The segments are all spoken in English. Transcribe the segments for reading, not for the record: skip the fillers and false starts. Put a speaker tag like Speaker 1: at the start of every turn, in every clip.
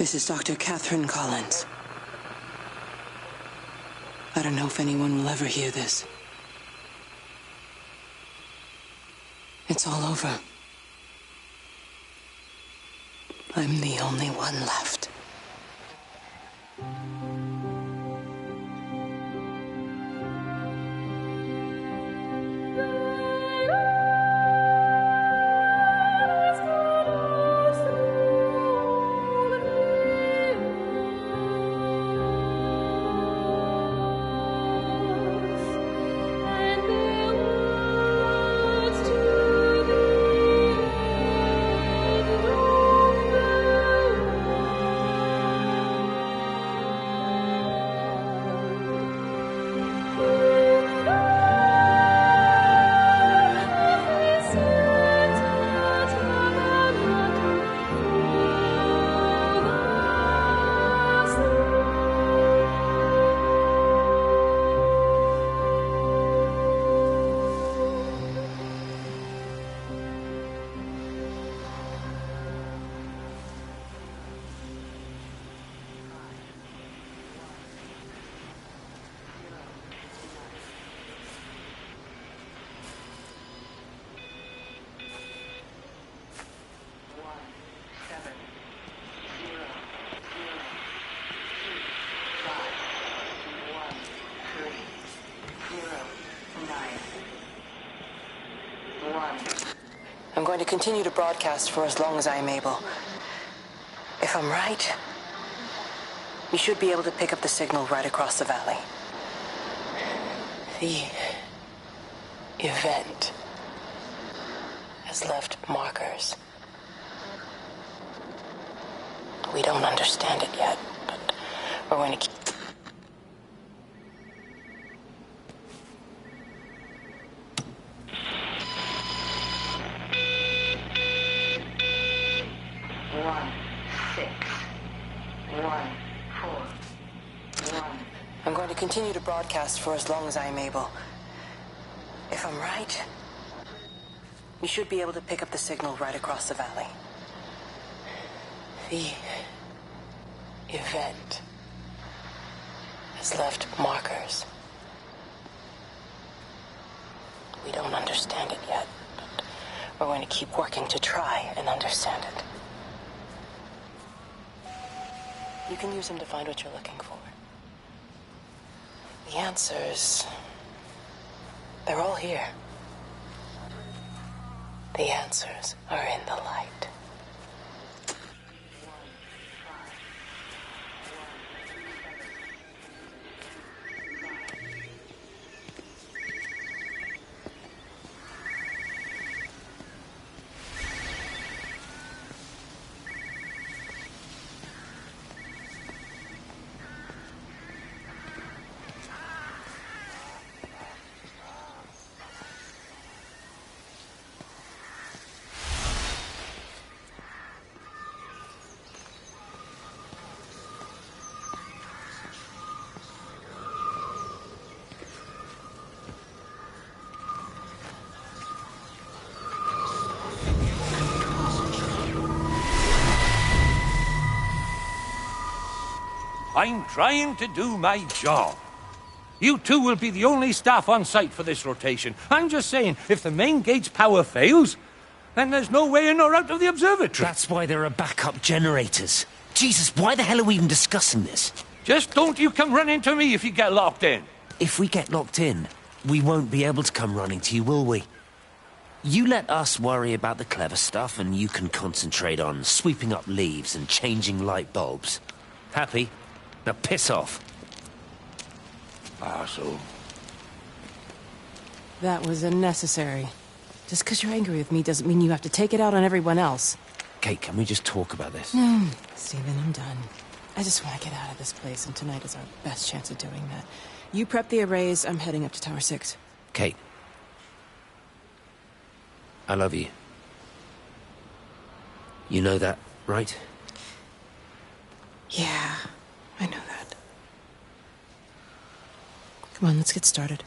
Speaker 1: This is Dr. Catherine Collins. I don't know if anyone will ever hear this. It's all over. I'm the only one left. I'm going to continue to broadcast for as long as I am able. If I'm right, you should be able to pick up the signal right across the valley. The event has left markers. We don't understand it yet, but we're going to keep... I'm going to continue to broadcast for as long as I am able. If I'm right, you should be able to pick up the signal right across the valley. The event has left markers. We don't understand it yet, but we're going to keep working to try and understand it. You can use them to find what you're looking for. The answers, they're all here. The answers are in the light.
Speaker 2: I'm trying to do my job. You two will be the only staff on site for this rotation. I'm just saying, if the main gate's power fails, then there's no way in or out of the observatory.
Speaker 3: That's why there are backup generators. Jesus, why the hell are we even discussing this?
Speaker 2: Just don't you come running to me if you get locked in.
Speaker 3: If we get locked in, we won't be able to come running to you, will we? You let us worry about the clever stuff, and you can concentrate on sweeping up leaves and changing light bulbs. Happy? Now piss off.
Speaker 2: Arsehole.
Speaker 4: That was unnecessary. Just because you're angry with me doesn't mean you have to take it out on everyone else.
Speaker 3: Kate, can we just talk about this?
Speaker 4: Stephen, I'm done. I just want to get out of this place, and tonight is our best chance of doing that. You prep the arrays, I'm heading up to Tower 6.
Speaker 3: Kate. I love you. You know that, right?
Speaker 4: Yeah, I know that. Come on, let's get started.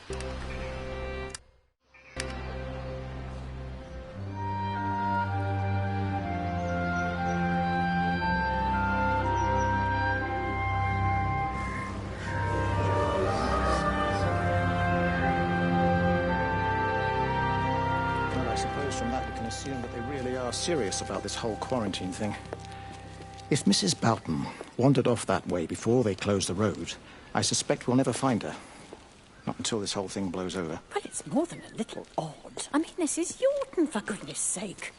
Speaker 5: From that, we can assume that they really are serious about this whole quarantine thing. If Mrs. Boughton wandered off that way before they closed the road, I suspect we'll never find her. Not until this whole thing blows over.
Speaker 6: Well, it's more than a little odd. I mean, this is Yorton, for goodness sake.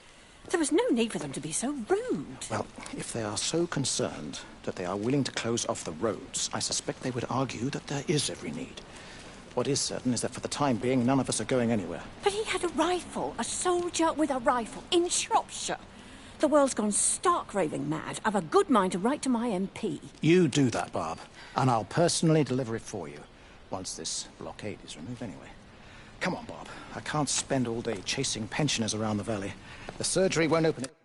Speaker 6: There was no need for them to be so rude.
Speaker 5: Well, if they are so concerned that they are willing to close off the roads, I suspect they would argue that there is every need. What is certain is that for the time being, none of us are going anywhere.
Speaker 6: But he had a rifle, a soldier with a rifle, in Shropshire. The world's gone stark raving mad. I've a good mind to write to my MP.
Speaker 5: You do that, Barb, and I'll personally deliver it for you, once this blockade is removed anyway. Come on, Bob. I can't spend all day chasing pensioners around the valley. The surgery won't open it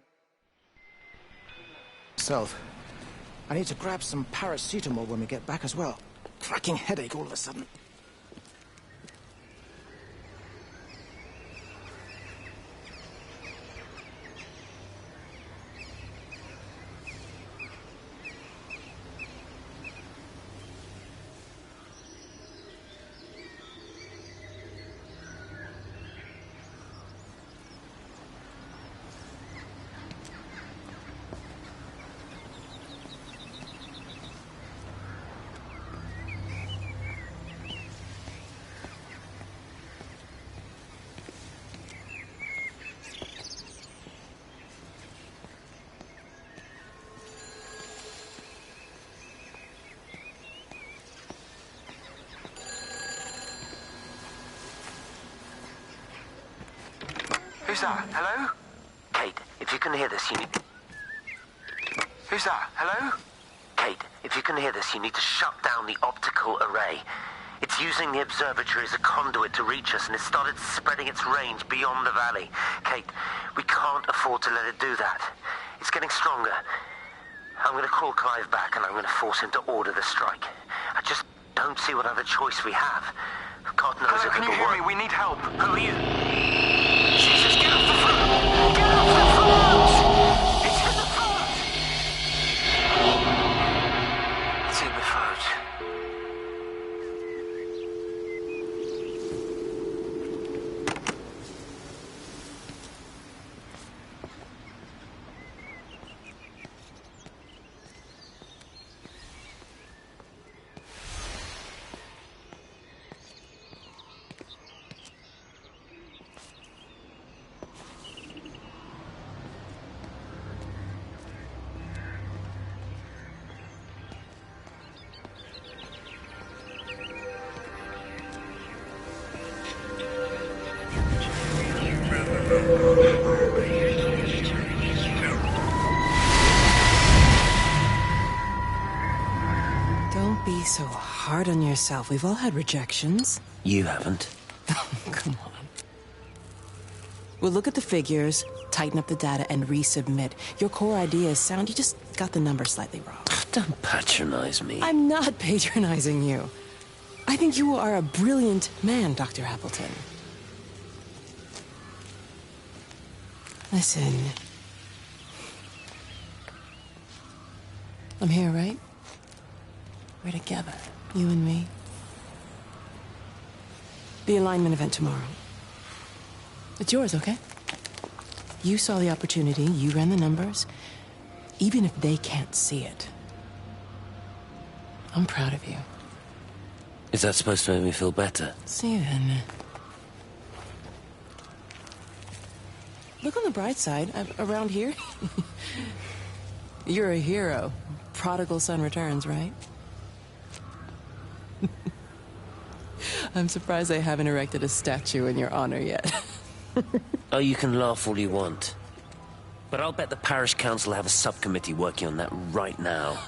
Speaker 5: myself. I need to grab some paracetamol when we get back as well. Cracking headache all of a sudden.
Speaker 7: Who's that? Hello?
Speaker 3: Kate, if you can hear this, you need...
Speaker 7: Who's that? Hello?
Speaker 3: Kate, if you can hear this, you need to shut down the optical array. It's using the observatory as a conduit to reach us, and it started spreading its range beyond the valley. Kate, we can't afford to let it do that. It's getting stronger. I'm going to call Clive back, and I'm going to force him to order the strike. I just don't see what other choice we have. God knows
Speaker 7: Hello,
Speaker 3: if
Speaker 7: can you
Speaker 3: it'll
Speaker 7: hear
Speaker 3: work.
Speaker 7: me? We need help.
Speaker 3: Who are you? Jesus, get off the phone! Get off the phone! It's in the phone! It's in the phone.
Speaker 4: Don't be so hard on yourself. We've all had rejections.
Speaker 3: You haven't.
Speaker 4: Come on. We'll look at the figures, tighten up the data, and resubmit. Your core idea is sound. You just got the numbers slightly wrong.
Speaker 3: Don't patronize me.
Speaker 4: I'm not patronizing you. I think you are a brilliant man, Dr. Appleton. Listen. I'm here, right? We're together, you and me. The alignment event tomorrow. It's yours, okay? You saw the opportunity, you ran the numbers. Even if they can't see it, I'm proud of you.
Speaker 3: Is that supposed to make me feel better?
Speaker 4: Steven. Look on the bright side. Around here, you're a hero. Prodigal son returns, right? I'm surprised they haven't erected a statue in your honor yet.
Speaker 3: Oh, you can laugh all you want. But I'll bet the parish council have a subcommittee working on that right now.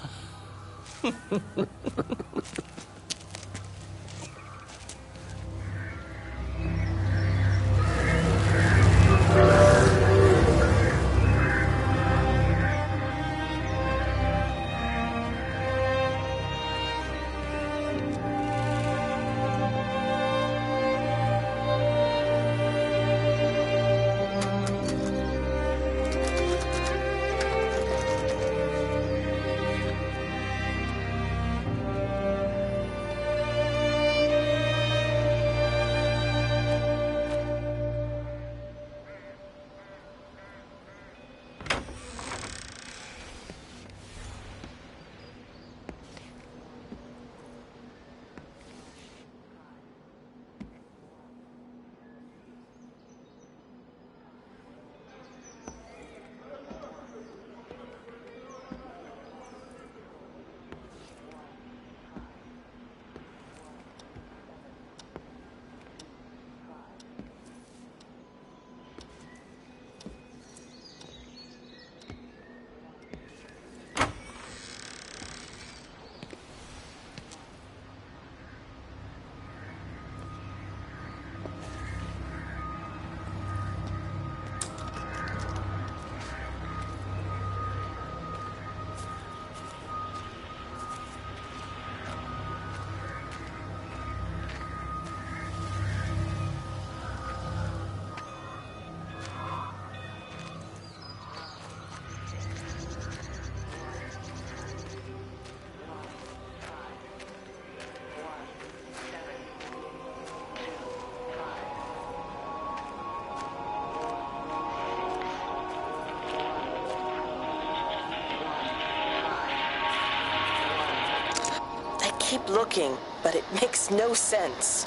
Speaker 1: looking, but it makes no sense.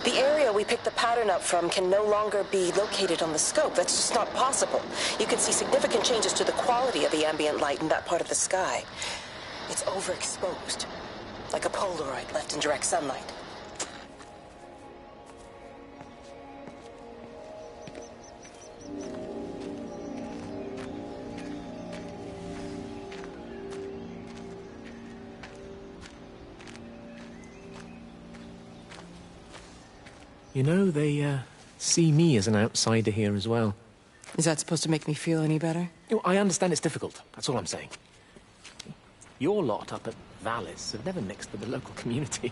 Speaker 1: The area we picked the pattern up from can no longer be located on the scope. That's just not possible. You can see significant changes to the quality of the ambient light in that part of the sky. It's overexposed, like a Polaroid left in direct sunlight.
Speaker 8: You know, they see me as an outsider here as well.
Speaker 4: Is that supposed to make me feel any better?
Speaker 8: You know, I understand it's difficult. That's all I'm saying. Your lot up at Vallis have never mixed with the local community.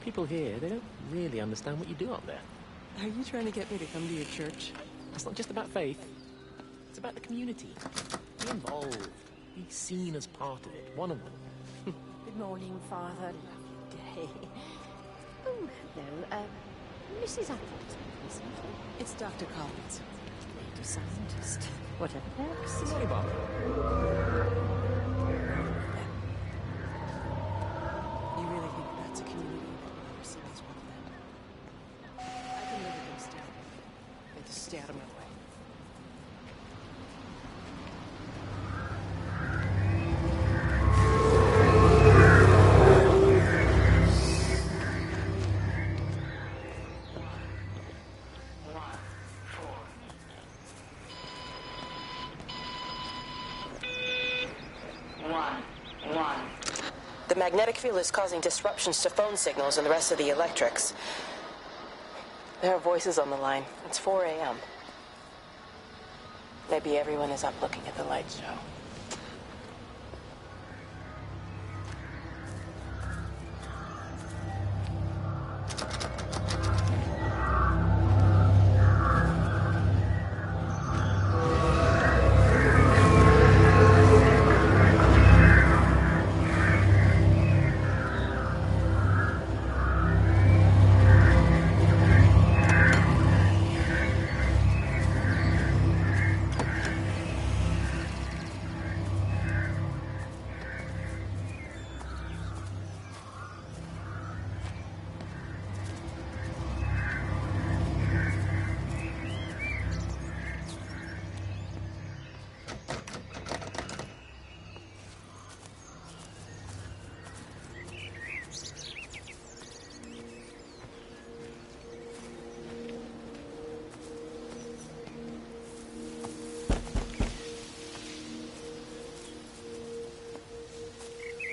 Speaker 8: People here, they don't really understand what you do up there.
Speaker 4: Are you trying to get me to come to your church?
Speaker 8: It's not just about faith. It's about the community. Be involved. Be seen as part of it. One of them.
Speaker 6: Good morning, Father. Lovely day. Oh, hello. Mrs. Appleton, isn't it?
Speaker 4: It's Dr. Collins.
Speaker 6: Lady scientist. Whatever next.
Speaker 8: Sorry, Barbara.
Speaker 4: You really think that's a community that will ever see as one of them? I can live with them still. They just stay out of my way.
Speaker 1: The magnetic field is causing disruptions to phone signals and the rest of the electrics. There are voices on the line. It's 4 a.m. Maybe everyone is up looking at the light show.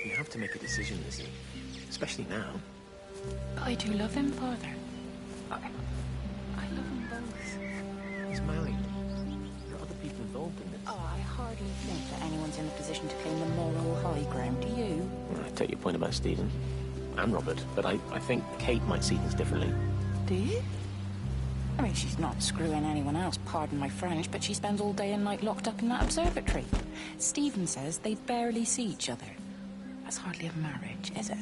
Speaker 8: You have to make a decision, Lizzie. Especially now.
Speaker 6: But I do love him, Father. I love them both.
Speaker 8: He's married. There are other people involved in this.
Speaker 6: Oh, I hardly think that anyone's in a position to claim the moral high ground, do you?
Speaker 8: Well, I take your point about Stephen. And Robert. But I think Kate might see things differently.
Speaker 6: Do you? I mean, she's not screwing anyone else, pardon my French, but she spends all day and night locked up in that observatory. Stephen says they barely see each other. That's hardly a marriage, is it?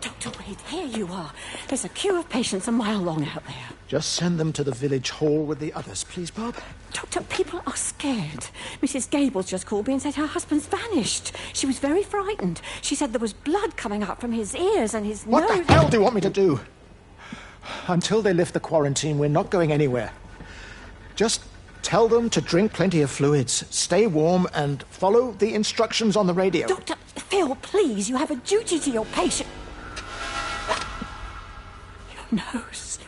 Speaker 6: Dr. Wade, here you are. There's a queue of patients a mile long out there.
Speaker 5: Just send them to the village hall with the others, please, Bob.
Speaker 6: Doctor, people are scared. Mrs. Gables just called me and said her husband's vanished. She was very frightened. She said there was blood coming up from his ears and his
Speaker 5: What
Speaker 6: nose.
Speaker 5: the hell do you want me to do? Until they lift the quarantine, we're not going anywhere. Just tell them to drink plenty of fluids, stay warm, and follow the instructions on the radio.
Speaker 6: Dr. Phil, please, you have a duty to your patient. Your nose.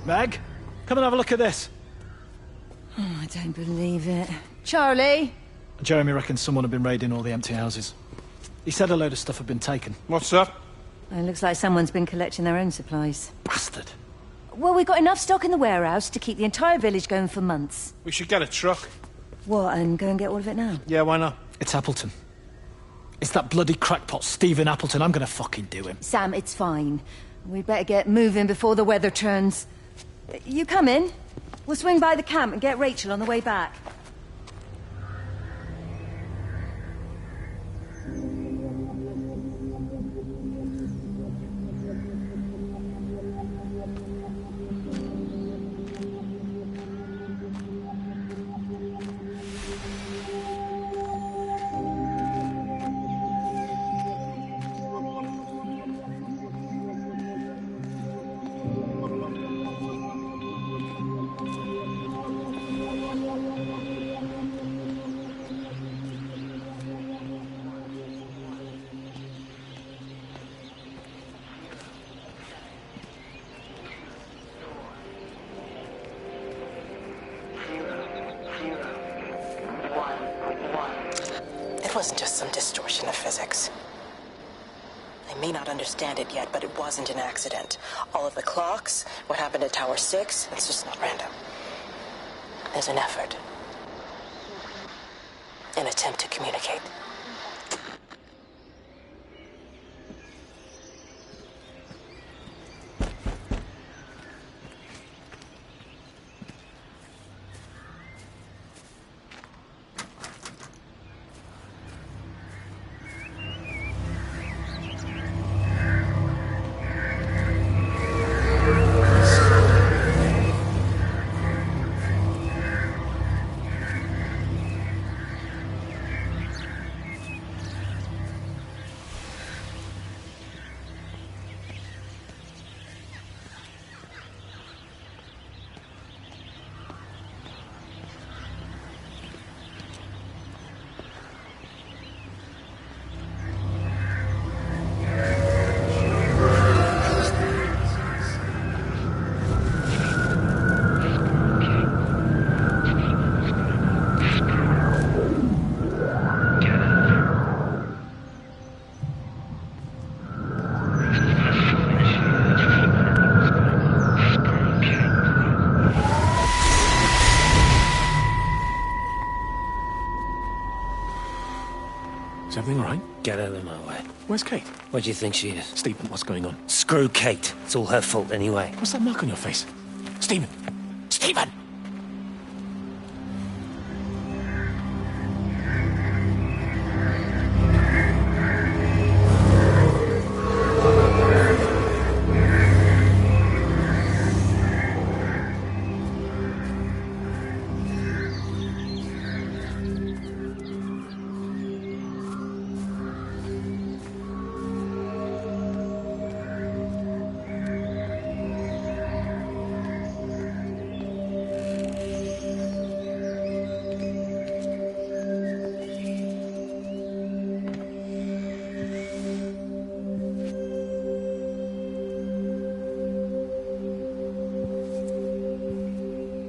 Speaker 9: Meg, come and have a look at this.
Speaker 10: Oh, I don't believe it. Charlie?
Speaker 9: Jeremy reckons someone had been raiding all the empty houses. He said a load of stuff had been taken.
Speaker 11: What's that?
Speaker 10: It looks like someone's been collecting their own supplies.
Speaker 9: Bastard.
Speaker 10: Well, we've got enough stock in the warehouse to keep the entire village going for months.
Speaker 11: We should get a truck.
Speaker 10: What, and go and get all of it now?
Speaker 11: Yeah, why not?
Speaker 9: It's Appleton. It's that bloody crackpot Stephen Appleton. I'm gonna fucking do him.
Speaker 10: Sam, it's fine. We'd better get moving before the weather turns. You come in. We'll swing by the camp and get Rachel on the way back.
Speaker 1: It wasn't just some distortion of physics. I may not understand it yet, but it wasn't an accident. All of the clocks, what happened at Tower 6, it's just not random. There's an effort. An attempt to communicate.
Speaker 8: Is everything all right?
Speaker 3: Get out of my way.
Speaker 8: Where's Kate?
Speaker 3: Where do you think she is?
Speaker 8: Stephen, what's going on?
Speaker 3: Screw Kate. It's all her fault anyway.
Speaker 8: What's that mark on your face? Stephen! Stephen!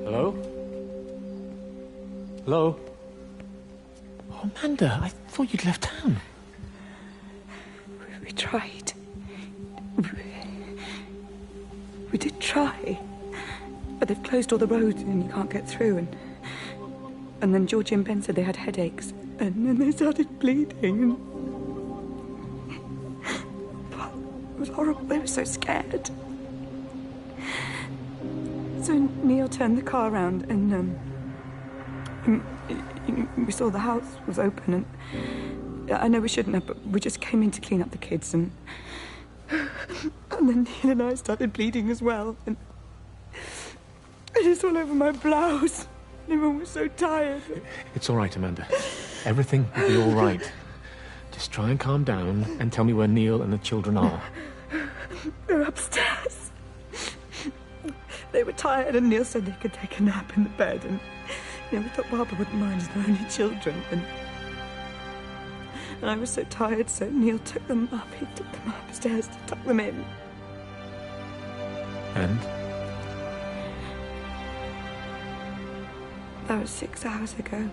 Speaker 8: Hello? Hello? Oh, Amanda, I thought you'd left town.
Speaker 6: We tried. We did try. But they've closed all the roads and you can't get through. And then Georgie and Ben said they had headaches. And then they started bleeding. It was horrible. They were so scared. So Neil turned the car around and we saw the house was open and I know we shouldn't have, but we just came in to clean up the kids and then Neil and I started bleeding as well and it's all over my blouse. Everyone was so tired.
Speaker 8: It's all right, Amanda. Everything will be all right. Just try and calm down and tell me where Neil and the children are.
Speaker 6: They're upstairs. They were tired and Neil said they could take a nap in the bed and we thought Barbara wouldn't mind as they're only children and I was so tired so Neil took them up. He took them upstairs to tuck them in.
Speaker 8: And?
Speaker 11: That was 6 hours ago.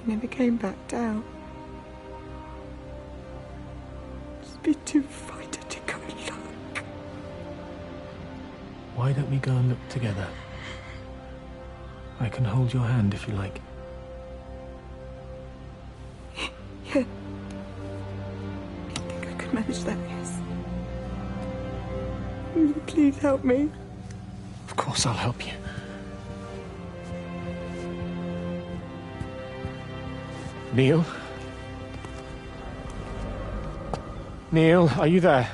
Speaker 11: He never came back down. Just be too frightened to go and look.
Speaker 8: Why don't we go and look together? I can hold your hand if you like.
Speaker 11: Yeah. I think I could manage that, yes. Will you please help me?
Speaker 8: Of course I'll help you. Neil? Neil, are you there?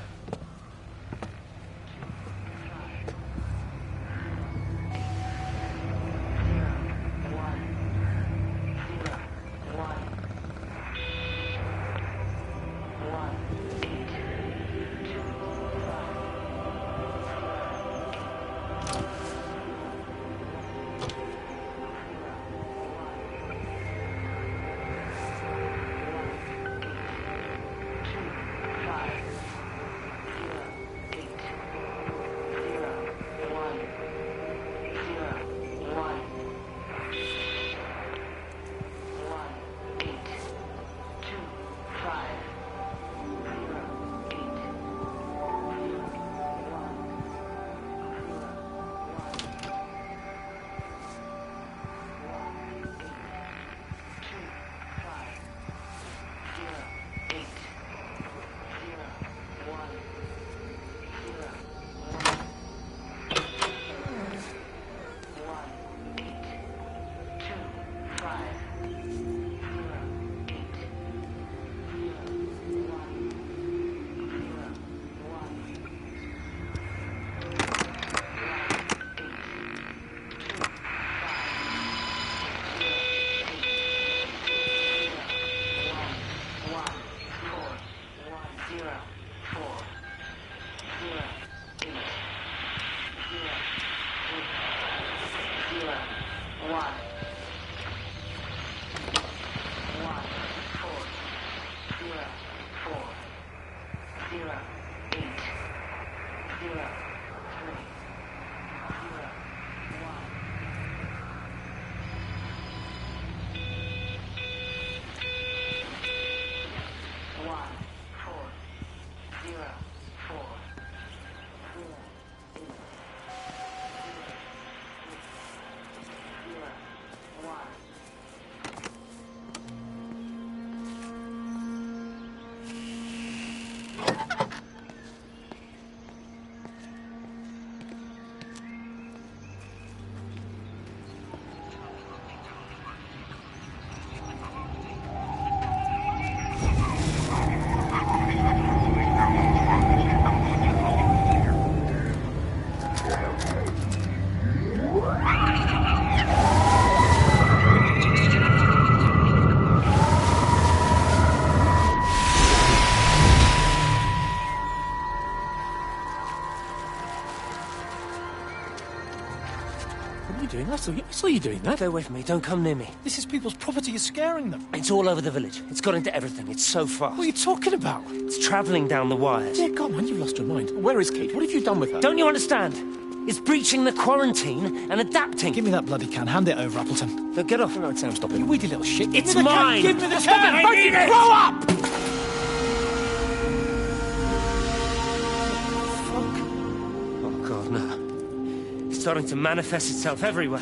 Speaker 3: I saw you doing that. Stay away from me. Don't come near me.
Speaker 9: This is people's property. You're scaring them.
Speaker 3: It's all over the village. It's got into everything. It's so fast.
Speaker 9: What are you talking about?
Speaker 3: It's travelling down the wires.
Speaker 8: Yeah, come on, you've lost your mind. Where is Kate? What have you done with her?
Speaker 3: Don't you understand? It's breaching the quarantine and adapting.
Speaker 9: Give me that bloody can. Hand it over, Appleton.
Speaker 3: No, get off.
Speaker 8: No, Sam, stop it.
Speaker 9: You weedy little shit.
Speaker 3: It's mine.
Speaker 9: Give me the can.
Speaker 3: I need it.
Speaker 9: Grow up!
Speaker 3: Oh, God, no. It's starting to manifest itself everywhere.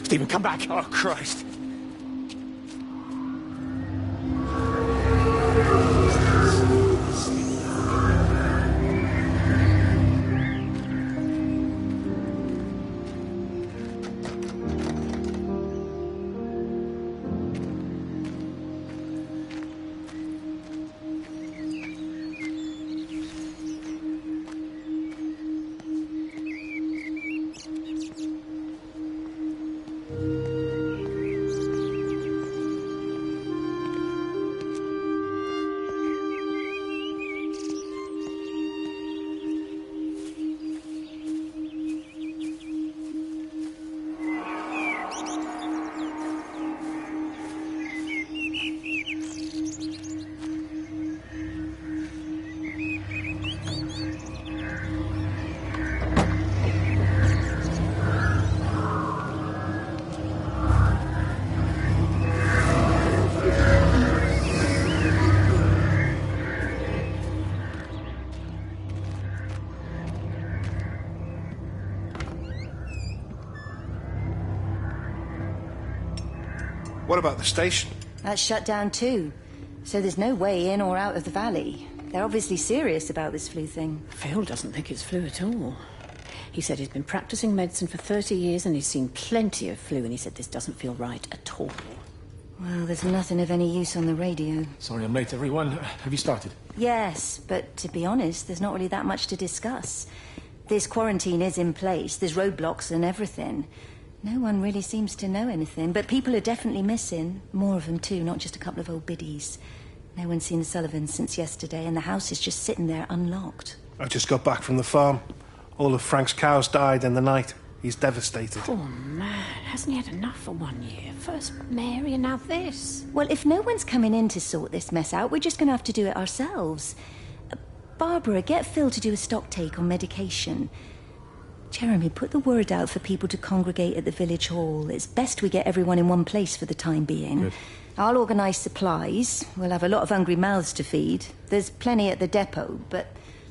Speaker 8: Stephen, come back.
Speaker 3: Oh, Christ.
Speaker 12: What about the station?
Speaker 10: That's shut down too. So there's no way in or out of the valley. They're obviously serious about this flu thing.
Speaker 6: Phil doesn't think it's flu at all. He said he's been practicing medicine for 30 years and he's seen plenty of flu, and he said this doesn't feel right at all.
Speaker 10: Well, there's nothing of any use on the radio.
Speaker 8: Sorry I'm late, everyone. Have you started?
Speaker 10: Yes, but to be honest, there's not really that much to discuss. This quarantine is in place, there's roadblocks and everything. No one really seems to know anything, but people are definitely missing. More of them too, not just a couple of old biddies. No one's seen the Sullivans since yesterday, and the house is just sitting there unlocked.
Speaker 12: I just got back from the farm. All of Frank's cows died in the night. He's devastated.
Speaker 6: Poor man. Hasn't he had enough for 1 year? First Mary and now this.
Speaker 10: Well, if no one's coming in to sort this mess out, we're just going to have to do it ourselves. Barbara, get Phil to do a stock take on medication. Jeremy, put the word out for people to congregate at the village hall. It's best we get everyone in one place for the time being.
Speaker 8: Good.
Speaker 10: I'll organise supplies. We'll have a lot of hungry mouths to feed. There's plenty at the depot, but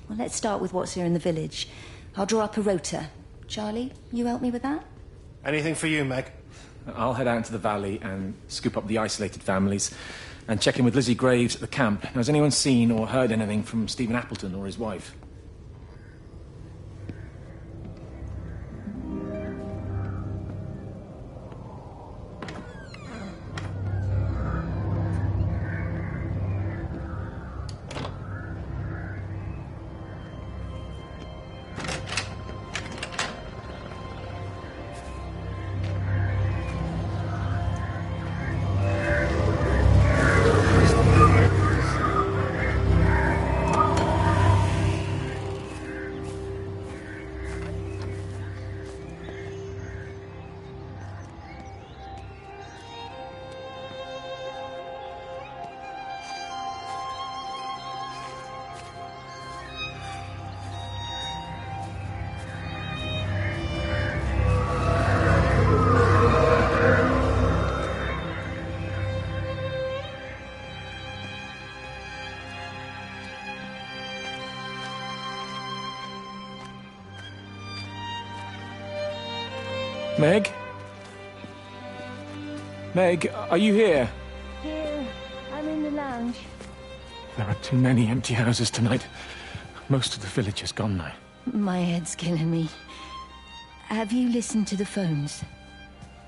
Speaker 10: well, let's start with what's here in the village. I'll draw up a rota. Charlie, you help me with that?
Speaker 12: Anything for you, Meg?
Speaker 8: I'll head out into the valley and scoop up the isolated families and check in with Lizzie Graves at the camp. Now, has anyone seen or heard anything from Stephen Appleton or his wife? Meg? Meg, are you here?
Speaker 10: Here. I'm in the lounge.
Speaker 8: There are too many empty houses tonight. Most of the village is gone now.
Speaker 10: My head's killing me. Have you listened to the phones?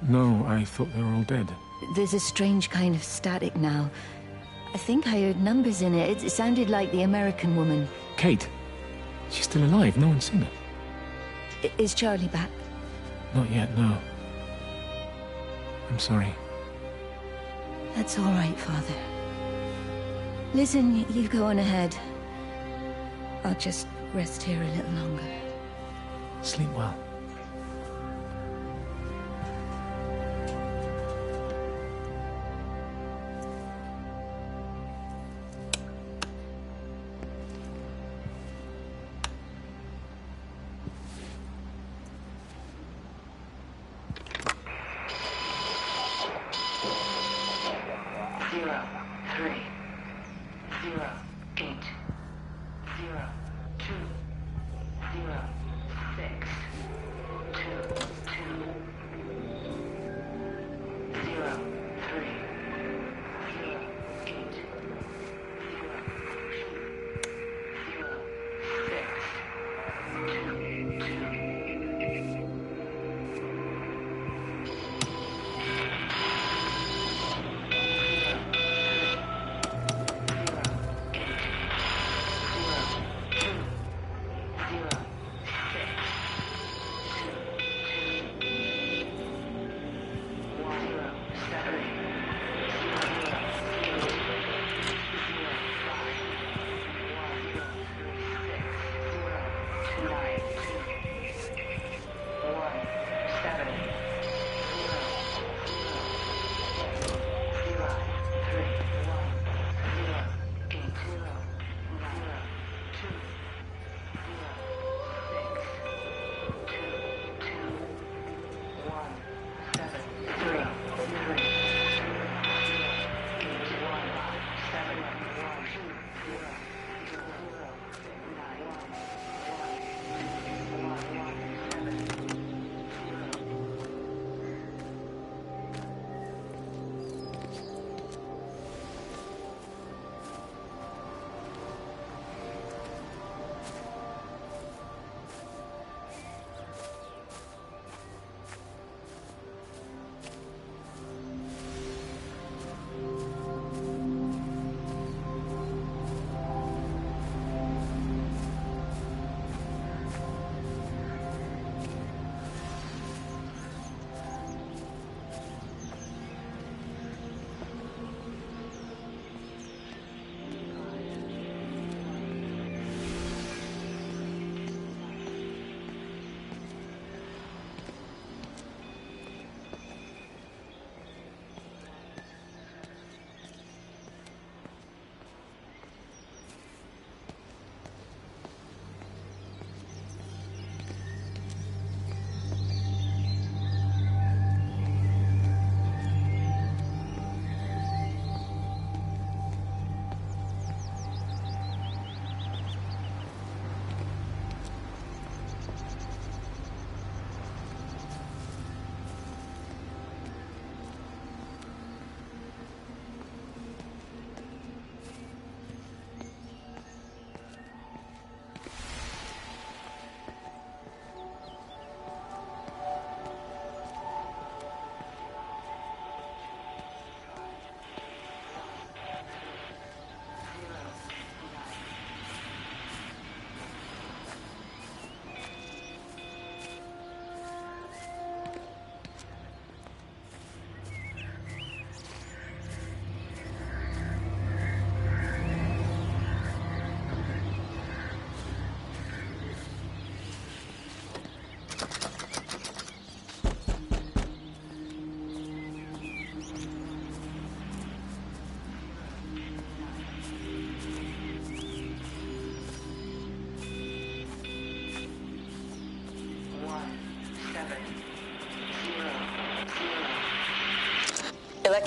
Speaker 8: No, I thought they were all dead.
Speaker 10: There's a strange kind of static now. I think I heard numbers in it. It sounded like the American woman.
Speaker 8: Kate? She's still alive. No one's seen her.
Speaker 10: Is Charlie back?
Speaker 8: Not yet, no. I'm sorry.
Speaker 10: That's all right, Father. Listen, you go on ahead. I'll just rest here a little longer.
Speaker 8: Sleep well.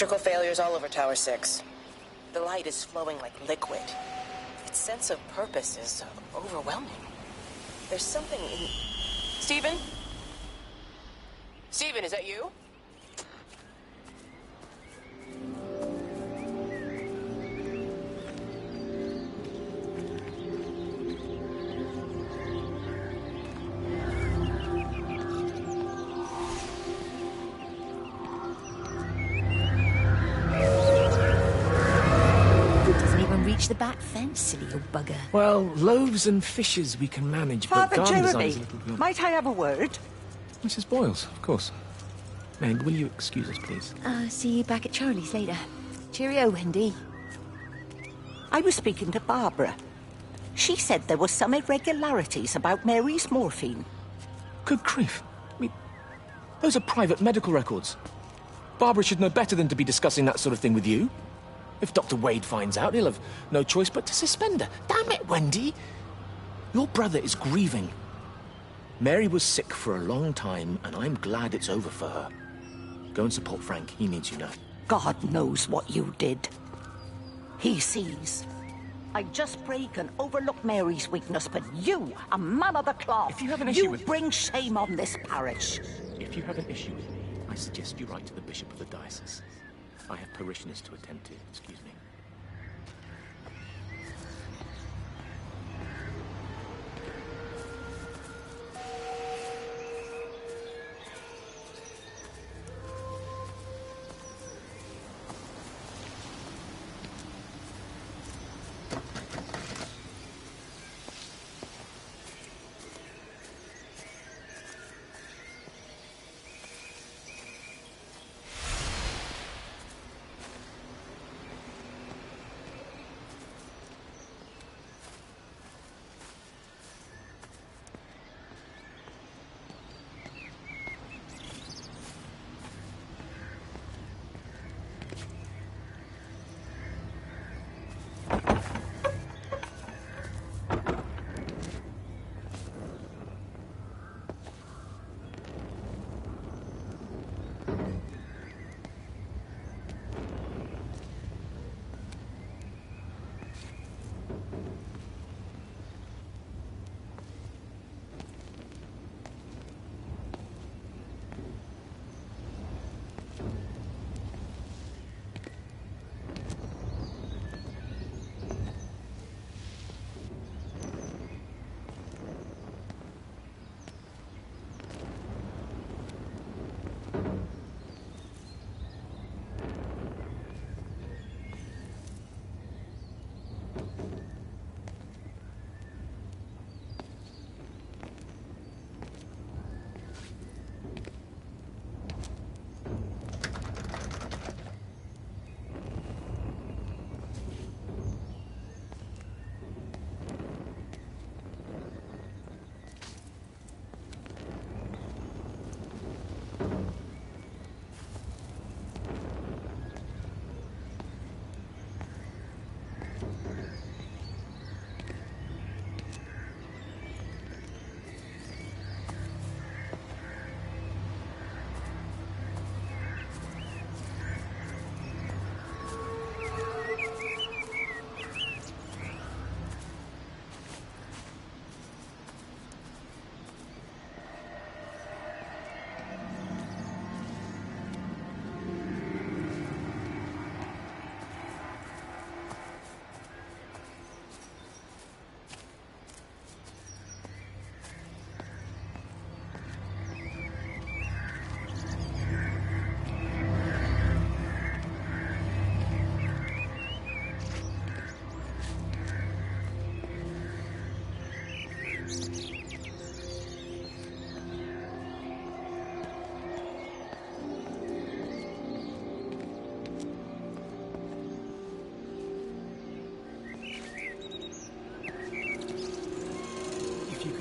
Speaker 1: Electrical failures all over Tower 6. The light is flowing like liquid. Its sense of purpose is overwhelming. There's something in... Stephen? Stephen, is that you?
Speaker 10: The back fence, silly old bugger.
Speaker 8: Well, loaves and fishes we can manage,
Speaker 13: Father
Speaker 8: but garden
Speaker 13: Jeremy,
Speaker 8: design's a little beyond.
Speaker 13: might I have a word?
Speaker 8: Mrs. Boyles, of course. Meg, will you excuse us, please?
Speaker 10: See you back at Charlie's later. Cheerio, Wendy.
Speaker 13: I was speaking to Barbara. She said there were some irregularities about Mary's morphine.
Speaker 8: Good grief. Those are private medical records. Barbara should know better than to be discussing that sort of thing with you. If Dr. Wade finds out, he'll have no choice but to suspend her. Damn it, Wendy! Your brother is grieving. Mary was sick for a long time, and I'm glad it's over for her. Go and support Frank. He needs you now.
Speaker 13: God knows what you did. He sees. I just pray can overlook Mary's weakness, but you, a man of the cloth,
Speaker 8: if you have an issue with...
Speaker 13: bring shame on this parish.
Speaker 8: If you have an issue with me, I suggest you write to the Bishop of the Diocese. I have parishioners to attend to. Excuse me.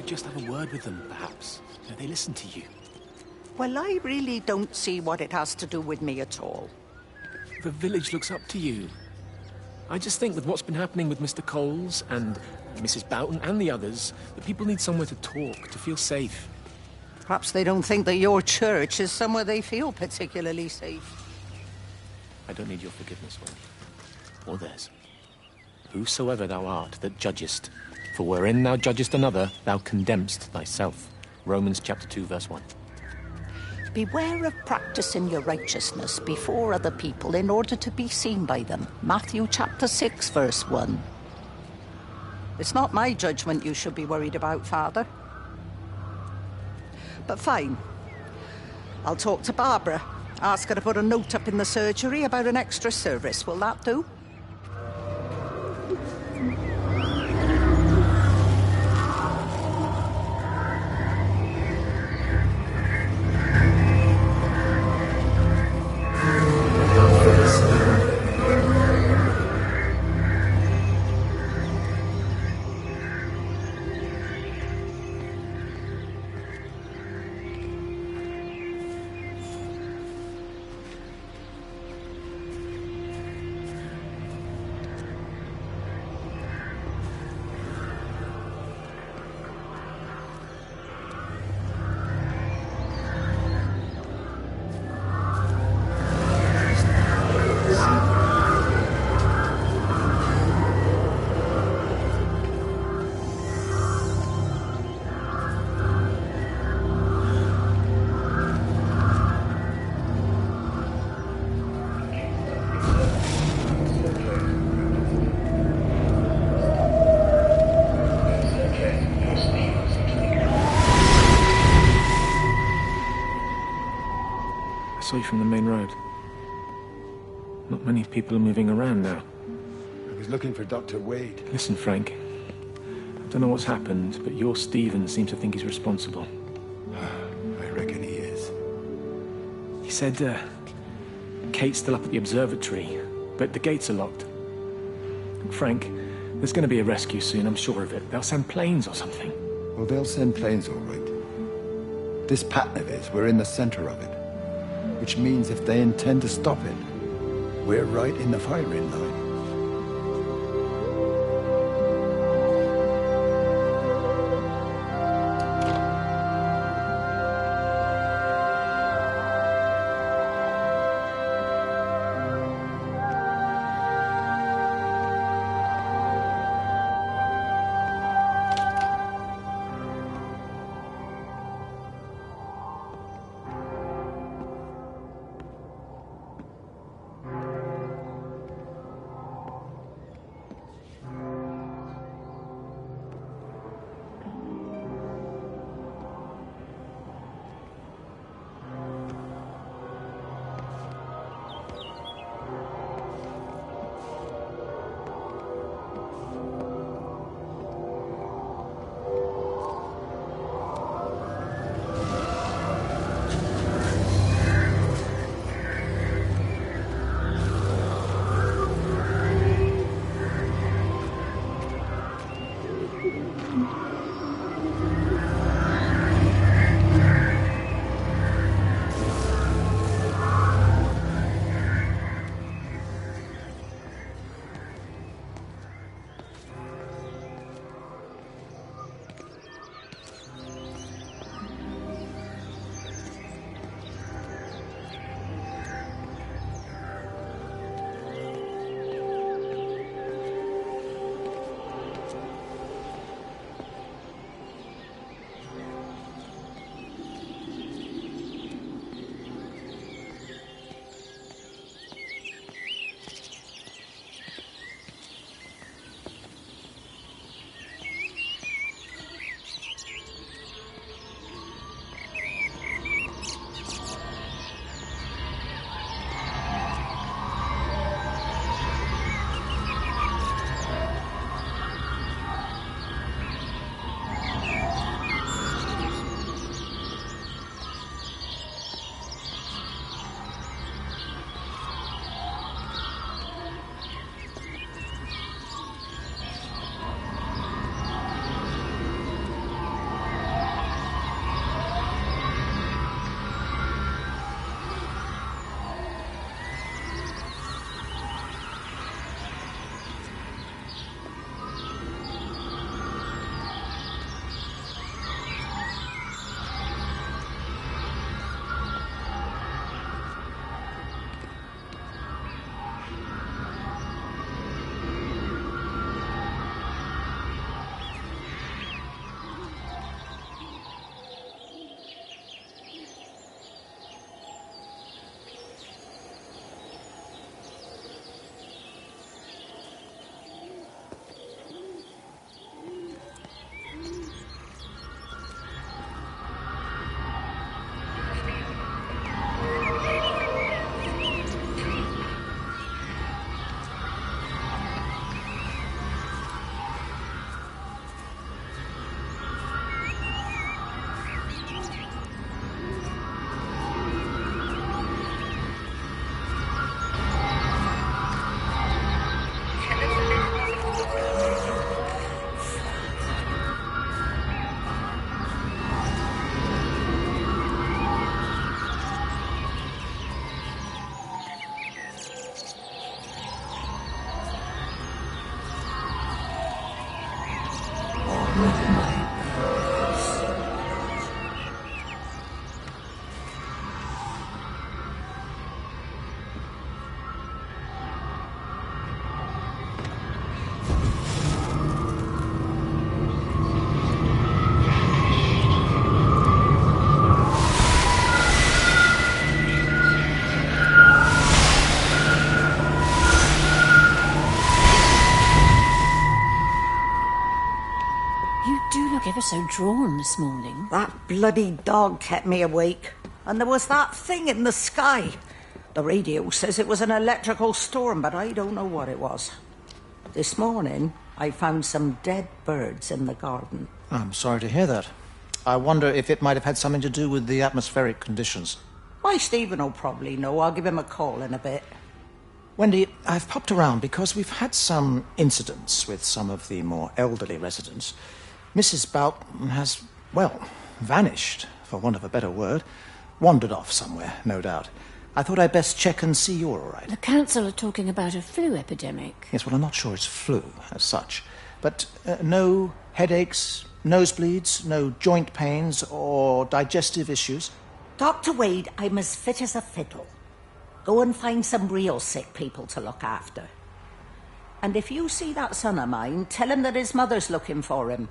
Speaker 8: Just have a word with them, perhaps. They listen to you.
Speaker 13: Well, I really don't see what it has to do with me at all.
Speaker 8: The village looks up to you. I just think with what's been happening with Mr. Coles and Mrs. Boughton and the others, that people need somewhere to talk, to feel safe.
Speaker 13: Perhaps they don't think that your church is somewhere they feel particularly safe.
Speaker 8: I don't need your forgiveness, Wade. Or theirs. Whosoever thou art that judgest, for wherein thou judgest another, thou condemnest thyself. Romans chapter 2, verse 1.
Speaker 13: Beware of practicing your righteousness before other people in order to be seen by them. Matthew chapter 6, verse 1. It's not my judgment you should be worried about, Father. But fine. I'll talk to Barbara. Ask her to put a note up in the surgery about an extra service. Will that do?
Speaker 8: I saw you from the main road. Not many people are moving around now.
Speaker 14: I was looking for Dr. Wade.
Speaker 8: Listen, Frank. I don't know what's happened, but your Stephen seems to think he's responsible.
Speaker 14: I reckon he is.
Speaker 8: He said, Kate's still up at the observatory, but the gates are locked. Frank, there's going to be a rescue soon, I'm sure of it. They'll send planes or something.
Speaker 14: Well, they'll send planes, all right. This pattern of his, we're in the center of it. Which means if they intend to stop it, we're right in the firing line.
Speaker 13: with my birds.
Speaker 6: Ever so drawn this morning.
Speaker 13: That bloody dog kept me awake. And there was that thing in the sky. The radio says it was an electrical storm, but I don't know what it was. This morning, I found some dead birds in the garden.
Speaker 5: I'm sorry to hear that. I wonder if it might have had something to do with the atmospheric conditions.
Speaker 13: Why, Stephen will probably know. I'll give him a call in a bit.
Speaker 5: Wendy, I've popped around because we've had some incidents with some of the more elderly residents. Mrs. Boughton has, well, vanished, for want of a better word. Wandered off somewhere, no doubt. I thought I'd best check and see you're all right.
Speaker 6: The council are talking about a flu epidemic.
Speaker 5: Yes, well, I'm not sure it's flu as such. But no headaches, nosebleeds, no joint pains or digestive issues?
Speaker 13: Dr. Wade, I'm as fit as a fiddle. Go and find some real sick people to look after. And if you see that son of mine, tell him that his mother's looking for him.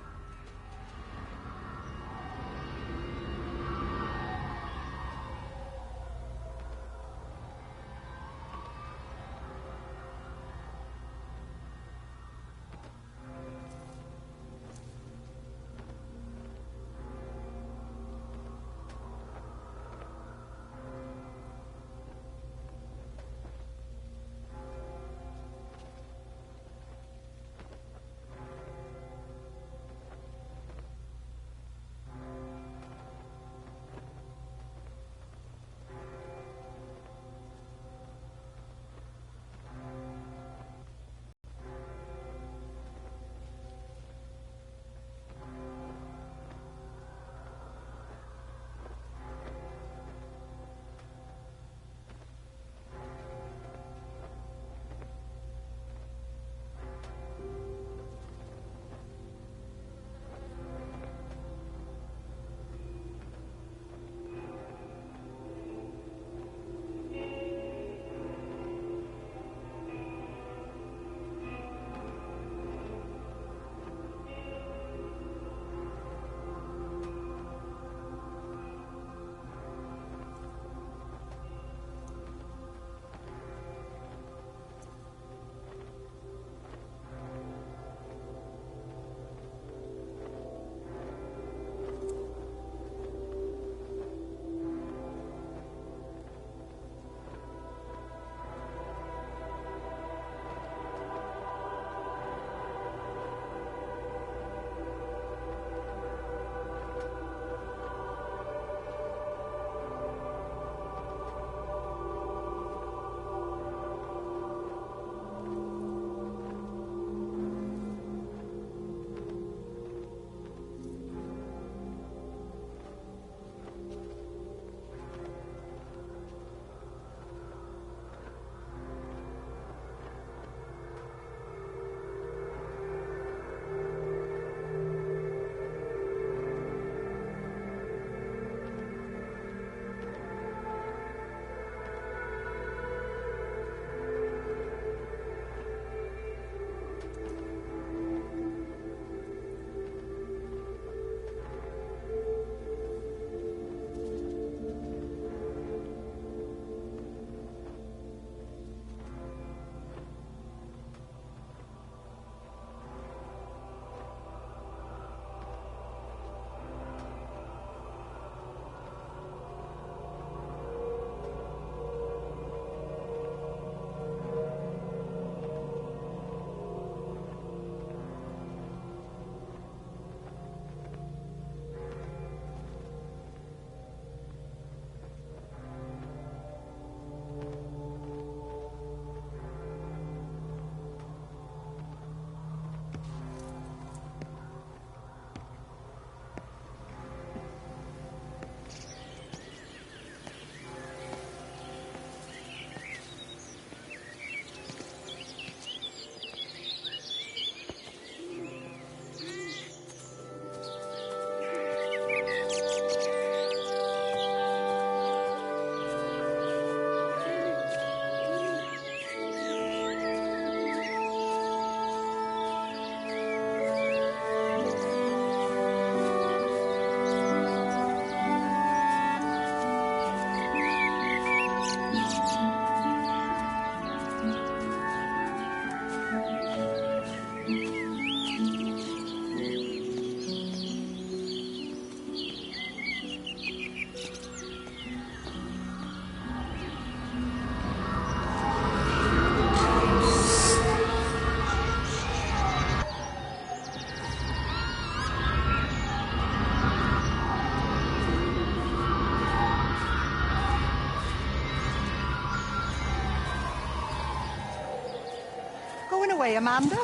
Speaker 13: away, Amanda?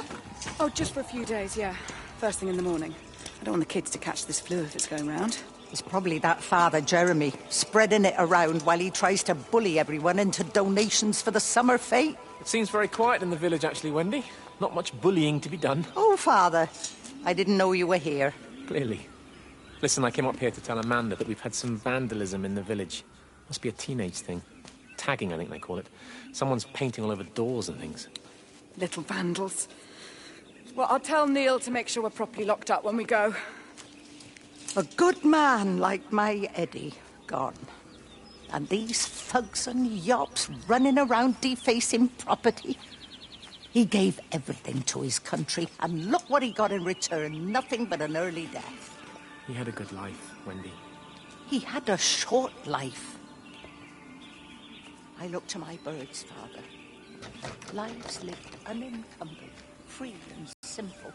Speaker 11: Oh, just for a few days, yeah. First thing in the morning. I don't want the kids to catch this flu if it's going round.
Speaker 13: It's probably that father, Jeremy, spreading it around while he tries to bully everyone into donations for the summer fete.
Speaker 8: It seems very quiet in the village, actually, Wendy. Not much bullying to be done.
Speaker 13: Oh, Father, I didn't know you were here.
Speaker 8: Clearly. Listen, I came up here to tell Amanda that we've had some vandalism in the village. Must be a teenage thing. Tagging, I think they call it. Someone's painting all over doors and things.
Speaker 11: Little vandals. Well, I'll tell Neil to make sure we're properly locked up when we go.
Speaker 13: A good man like my Eddie gone. And these thugs and yops running around defacing property. He gave everything to his country, and look what he got in return. Nothing but an early death.
Speaker 8: He had a good life, Wendy.
Speaker 13: He had a short life. I look to my birds, Father. Lives lived unencumbered, free and simple.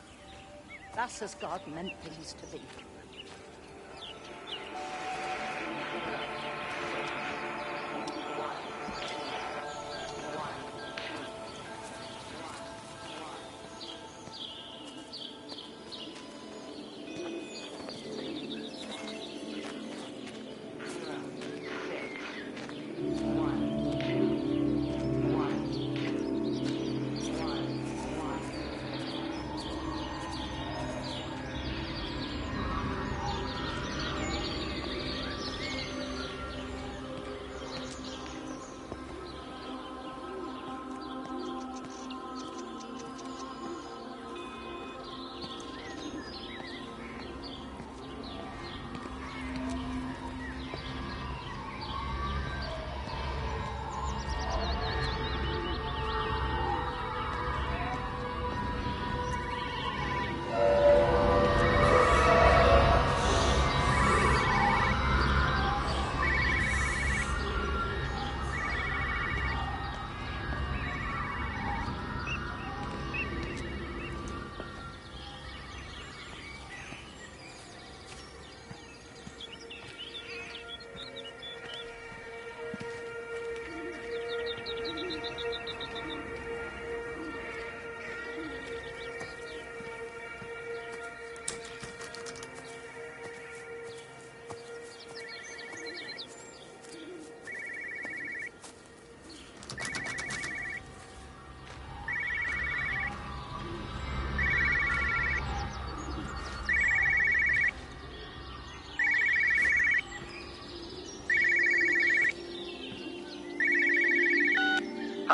Speaker 13: That's as God meant things to be.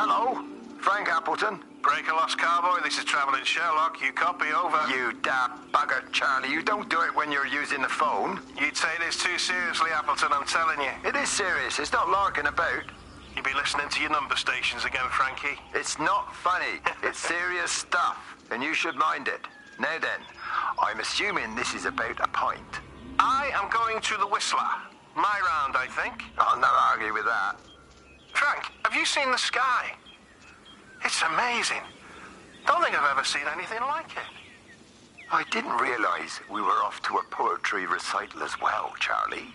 Speaker 7: Hello, Frank Appleton. Breaker Lost Cowboy, this is Travelling Sherlock. You copy, over. You daft bugger, Charlie. You don't do it when you're using the phone. You'd say this too seriously, Appleton, I'm telling you. It is serious. It's not larking about. You be listening to your number stations again, Frankie. It's not funny. It's serious stuff, and you should mind it. Now then, I'm assuming this is about a pint. I am going to the Whistler. My round, I think. I'll not argue with that. Frank, have you seen the sky? It's amazing. Don't think I've ever seen anything like it. I didn't realize we were off to a poetry recital as well, Charlie.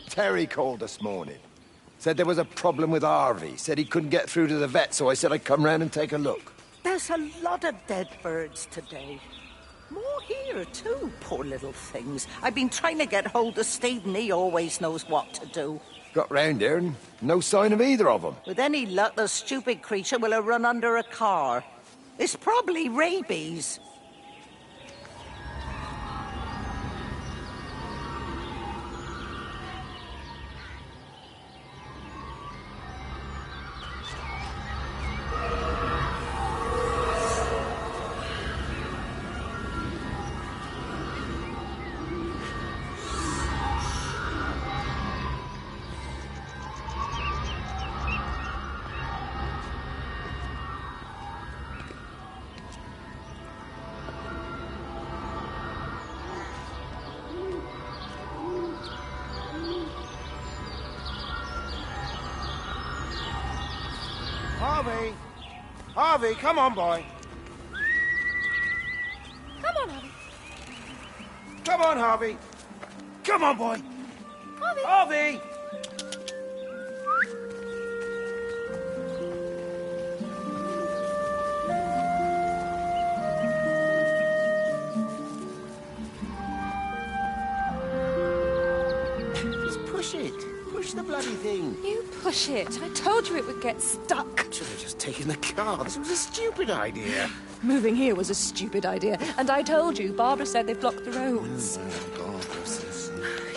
Speaker 14: Terry called this morning. Said there was a problem with Harvey. Said he couldn't get through to the vet, so I said I'd come round and take a look.
Speaker 13: There's a lot of dead birds today. More here, too, poor little things. I've been trying to get hold of Steve, and he always knows what to do.
Speaker 14: Got round here and no sign of either of them.
Speaker 13: With any luck, the stupid creature will have run under a car. It's probably rabies.
Speaker 15: Harvey! Harvey, come on, boy.
Speaker 16: Come on, Harvey.
Speaker 15: Come on, Harvey. Come on, boy.
Speaker 16: Harvey!
Speaker 15: Harvey!
Speaker 17: Just push it. Push the bloody thing.
Speaker 16: You push it. I told you it would get stuck.
Speaker 17: Should have just taken the car. This was a stupid idea.
Speaker 16: Moving here was a stupid idea. And I told you, Barbara said they've blocked the roads.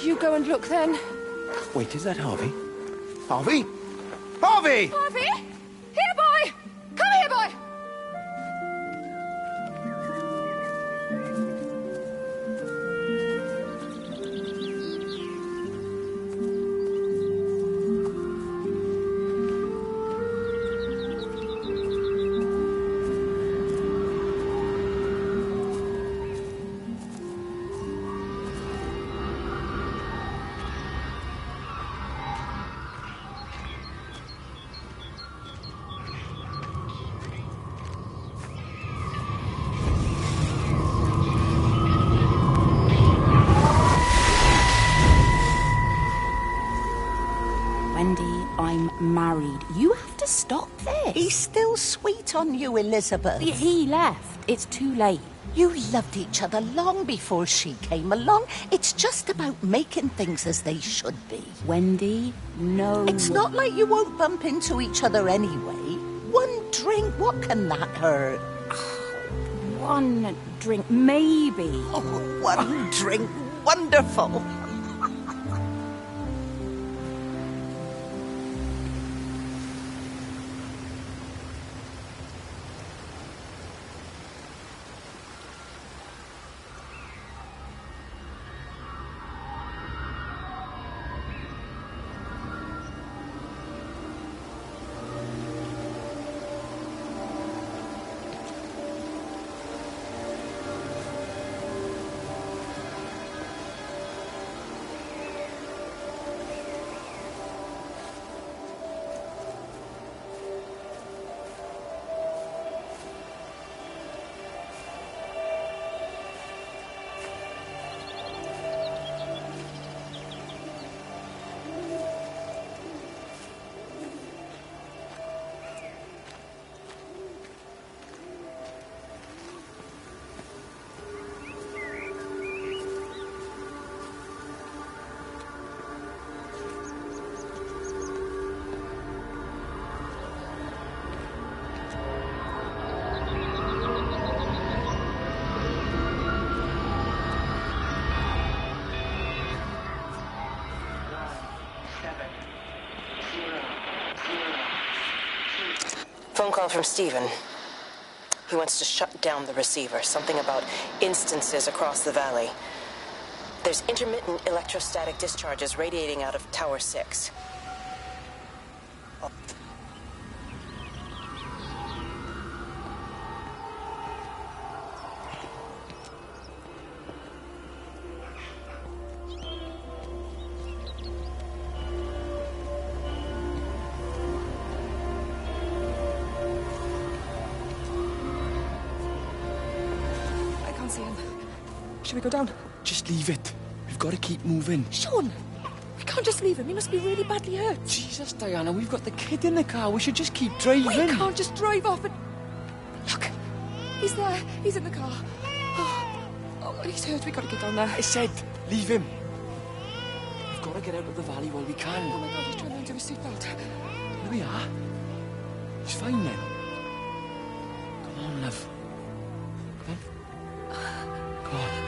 Speaker 16: You go and look then.
Speaker 17: Wait, is that Harvey? Harvey? Harvey!
Speaker 16: Harvey! Here, boy! Come here, boy!
Speaker 6: I'm married. You have to stop this.
Speaker 13: He's still sweet on you, Elizabeth.
Speaker 6: He left. It's too late.
Speaker 13: You loved each other long before she came along. It's just about making things as they should be.
Speaker 6: Wendy, no.
Speaker 13: It's not like you won't bump into each other anyway. One drink, what can that hurt?
Speaker 6: One drink, maybe.
Speaker 13: Oh, one drink, wonderful.
Speaker 1: Phone call from Stephen. He wants to shut down the receiver. Something about instances across the valley. There's intermittent electrostatic discharges radiating out of Tower 6.
Speaker 8: Should we go down? Just leave it. We've got to keep moving.
Speaker 16: Sean, we can't just leave him. He must be really badly hurt.
Speaker 8: Jesus, Diana, we've got the kid in the car. We should just keep driving.
Speaker 16: We can't just drive off and... Look, he's there. He's in the car. Oh, he's hurt. We've got to get down there.
Speaker 8: I said, leave him. We've got to get out of the valley while we can.
Speaker 16: Oh, my God, he's trying to undo his seatbelt.
Speaker 8: Here we are. He's fine then. Come on, love. Come on. Come on.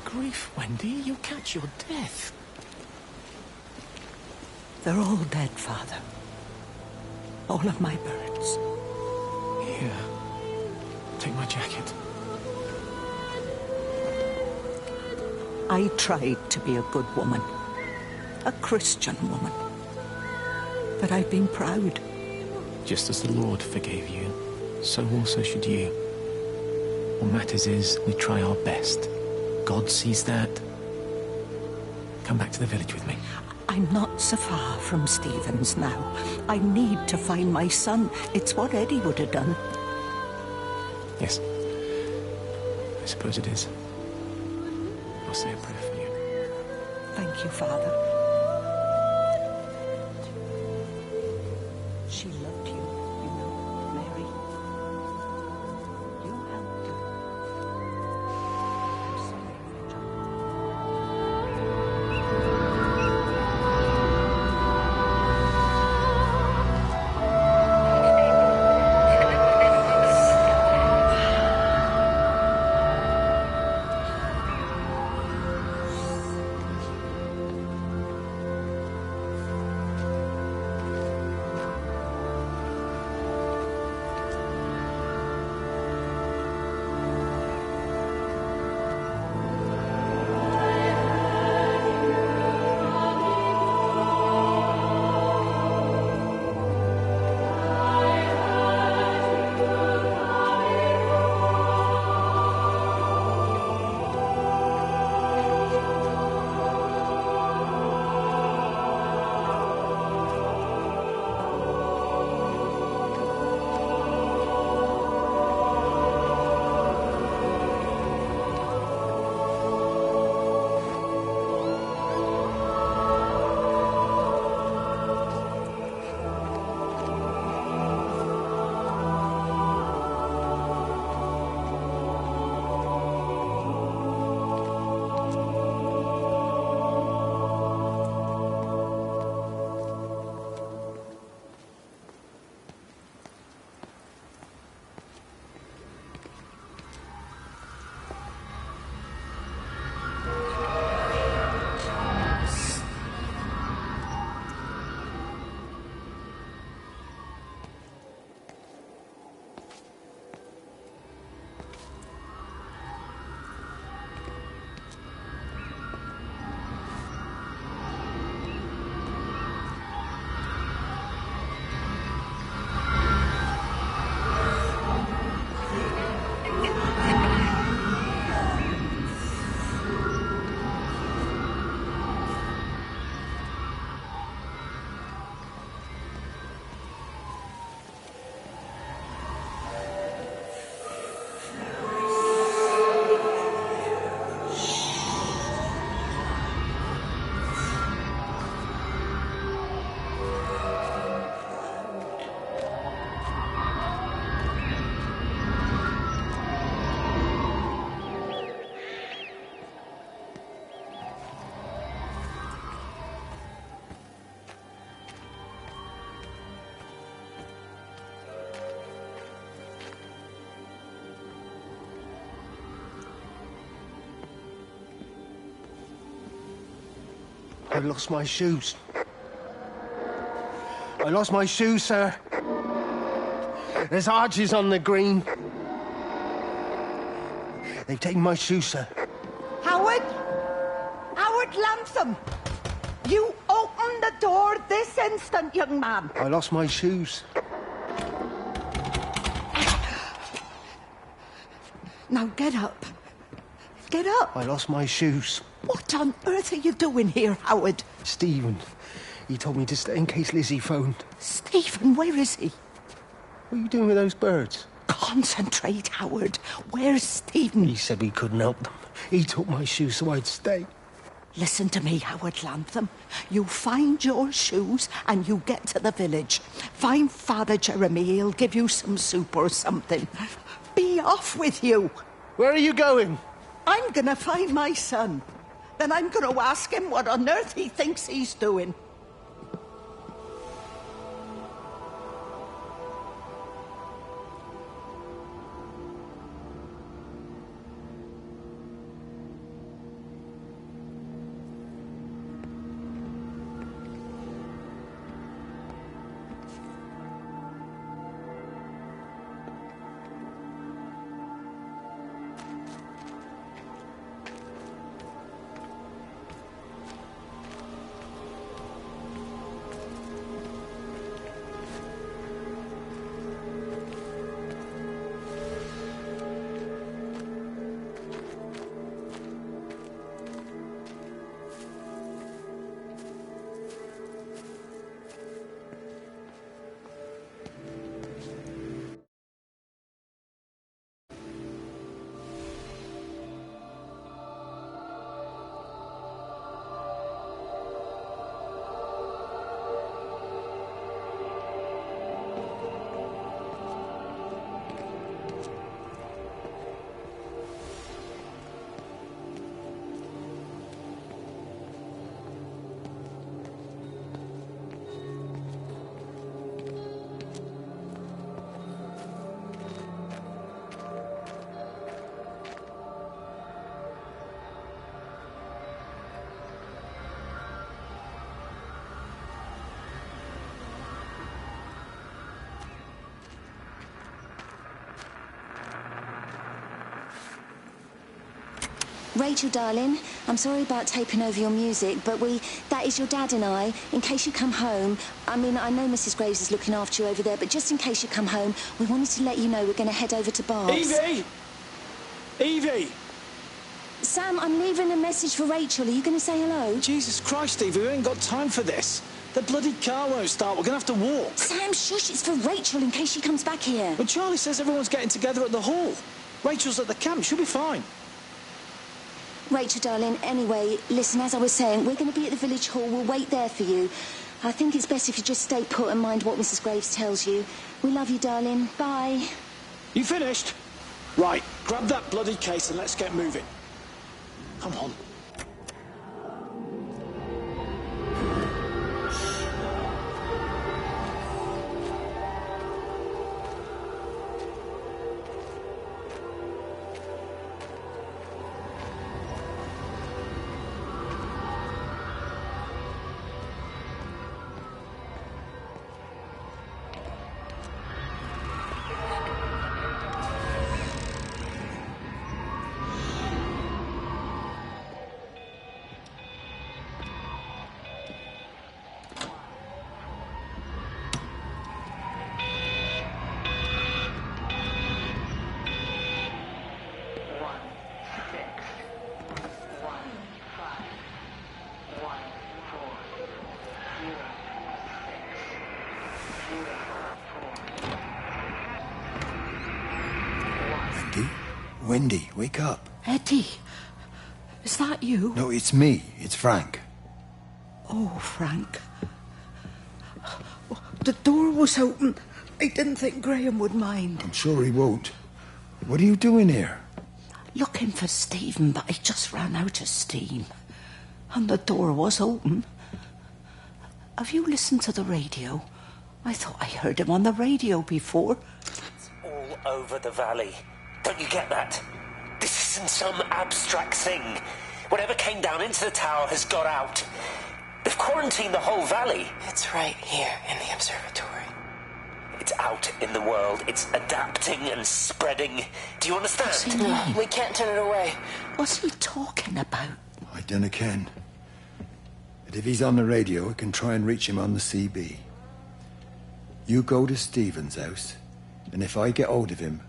Speaker 8: grief, Wendy. You'll catch your death.
Speaker 13: They're all dead, Father. All of my birds.
Speaker 8: Here. Take my jacket.
Speaker 13: I tried to be a good woman. A Christian woman. But I've been proud.
Speaker 8: Just as the Lord forgave you, so also should you. What matters is we try our best. God sees that. Come back to the village with me.
Speaker 13: I'm not so far from Stephen's now. I need to find my son. It's what Eddie would have done.
Speaker 8: Yes. I suppose it is. I'll say a prayer for you.
Speaker 13: Thank you, Father. She loved you, you know, Mary. You helped her. I'm sorry for John.
Speaker 12: I lost my shoes. I lost my shoes, sir. There's arches on the green. They've taken my shoes, sir.
Speaker 13: Howard! Howard Lansome! You open the door this instant, young man.
Speaker 12: I lost my shoes.
Speaker 13: Now get up. Get up.
Speaker 12: I lost my shoes.
Speaker 13: What on earth are you doing here, Howard?
Speaker 12: Stephen. He told me to stay in case Lizzie phoned.
Speaker 13: Stephen, where is he?
Speaker 12: What are you doing with those birds?
Speaker 13: Concentrate, Howard. Where's Stephen?
Speaker 12: He said we couldn't help them. He took my shoes so I'd stay.
Speaker 13: Listen to me, Howard Lantham. You find your shoes and you get to the village. Find Father Jeremy. He'll give you some soup or something. Be off with you.
Speaker 12: Where are you going?
Speaker 13: I'm gonna find my son. Then I'm gonna ask him what on earth he thinks he's doing.
Speaker 10: Rachel, darling, I'm sorry about taping over your music, but that is your dad and I. In case you come home, I mean, I know Mrs. Graves is looking after you over there, but just in case you come home, we wanted to let you know we're going to head over to Barb's.
Speaker 9: Evie! Evie!
Speaker 10: Sam, I'm leaving a message for Rachel. Are you going to say hello?
Speaker 9: Jesus Christ, Evie, we ain't got time for this. The bloody car won't start. We're going to have to walk.
Speaker 10: Sam, shush, it's for Rachel in case she comes back here.
Speaker 9: But Charlie says everyone's getting together at the hall. Rachel's at the camp. She'll be fine.
Speaker 10: Rachel, darling, anyway, listen, as I was saying, we're going to be at the village hall. We'll wait there for you. I think it's best if you just stay put and mind what Mrs. Graves tells you. We love you, darling. Bye.
Speaker 9: You finished? Right, grab that bloody case and let's get moving. Come on.
Speaker 14: Wendy, wake up.
Speaker 13: Eddie, is that you?
Speaker 14: No, it's me. It's Frank.
Speaker 13: Oh, Frank. The door was open. I didn't think Graham would mind.
Speaker 14: I'm sure he won't. What are you doing here?
Speaker 13: Looking for Stephen, but he just ran out of steam. And the door was open. Have you listened to the radio? I thought I heard him on the radio before.
Speaker 3: It's all over the valley. Don't you get that? This isn't some abstract thing. Whatever came down into the tower has got out. They've quarantined the whole valley.
Speaker 4: It's right here in the observatory.
Speaker 3: It's out in the world. It's adapting and spreading. Do you understand?
Speaker 4: We can't turn it away.
Speaker 13: What's he talking about?
Speaker 14: I dunno ken. But if he's on the radio, I can try and reach him on the CB. You go to Stephen's house, and if I get hold of him,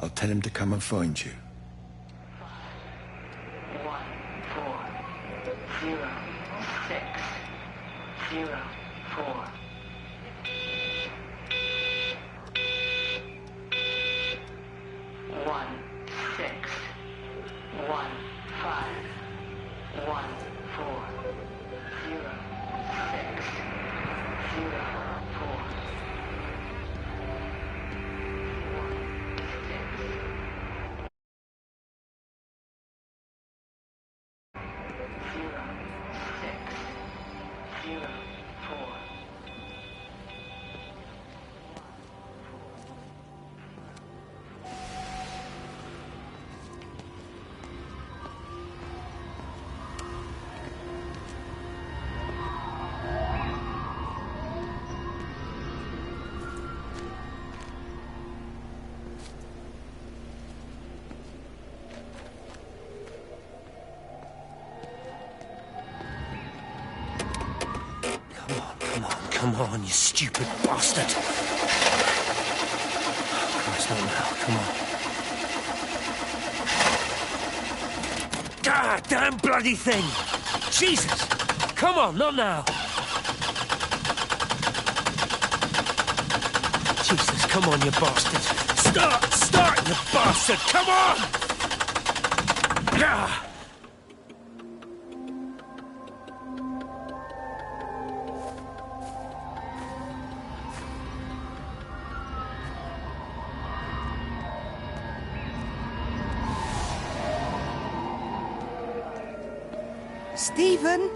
Speaker 14: I'll tell him to come and find you.
Speaker 18: 1 4 0 6 0 4 1 6 1 5 1 4 0 6 0 4
Speaker 3: Come on, you stupid bastard. Christ, not now. Come on. Ah, damn bloody thing! Jesus! Come on, not now. Jesus, come on, you bastard. Start, you bastard! Come on! Ah!
Speaker 13: Stephen?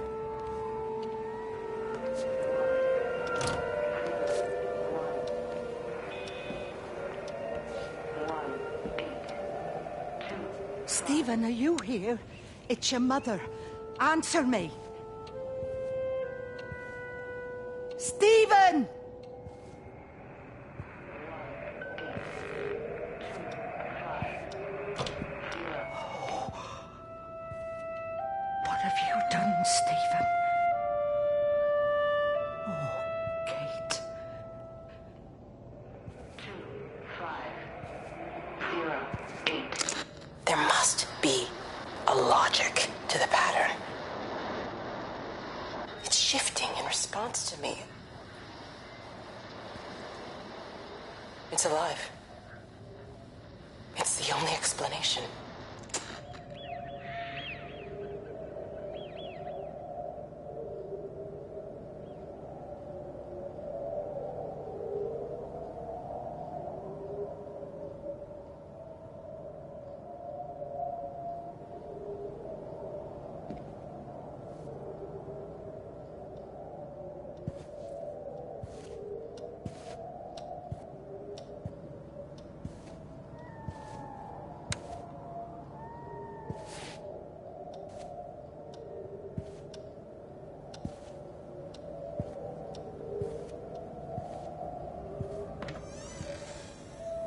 Speaker 13: Stephen, are you here? It's your mother. Answer me. Stephen! What have you done, Stephen? Oh, Kate.
Speaker 18: 2508.
Speaker 1: There must be a logic to the pattern. It's shifting in response to me. It's alive. It's the only explanation.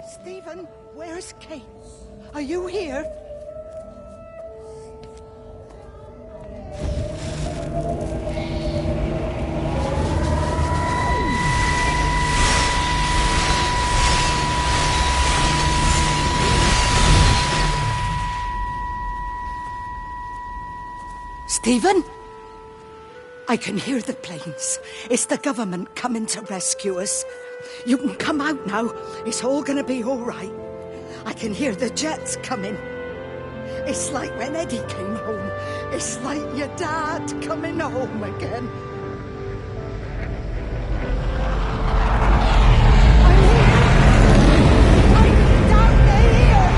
Speaker 13: Stephen, where's Kate? Are you here? Stephen? I can hear the planes. It's the government coming to rescue us. You can come out now. It's all gonna be all right. I can hear the jets coming. It's like when Eddie came home. It's like your dad coming home again. I'm down here!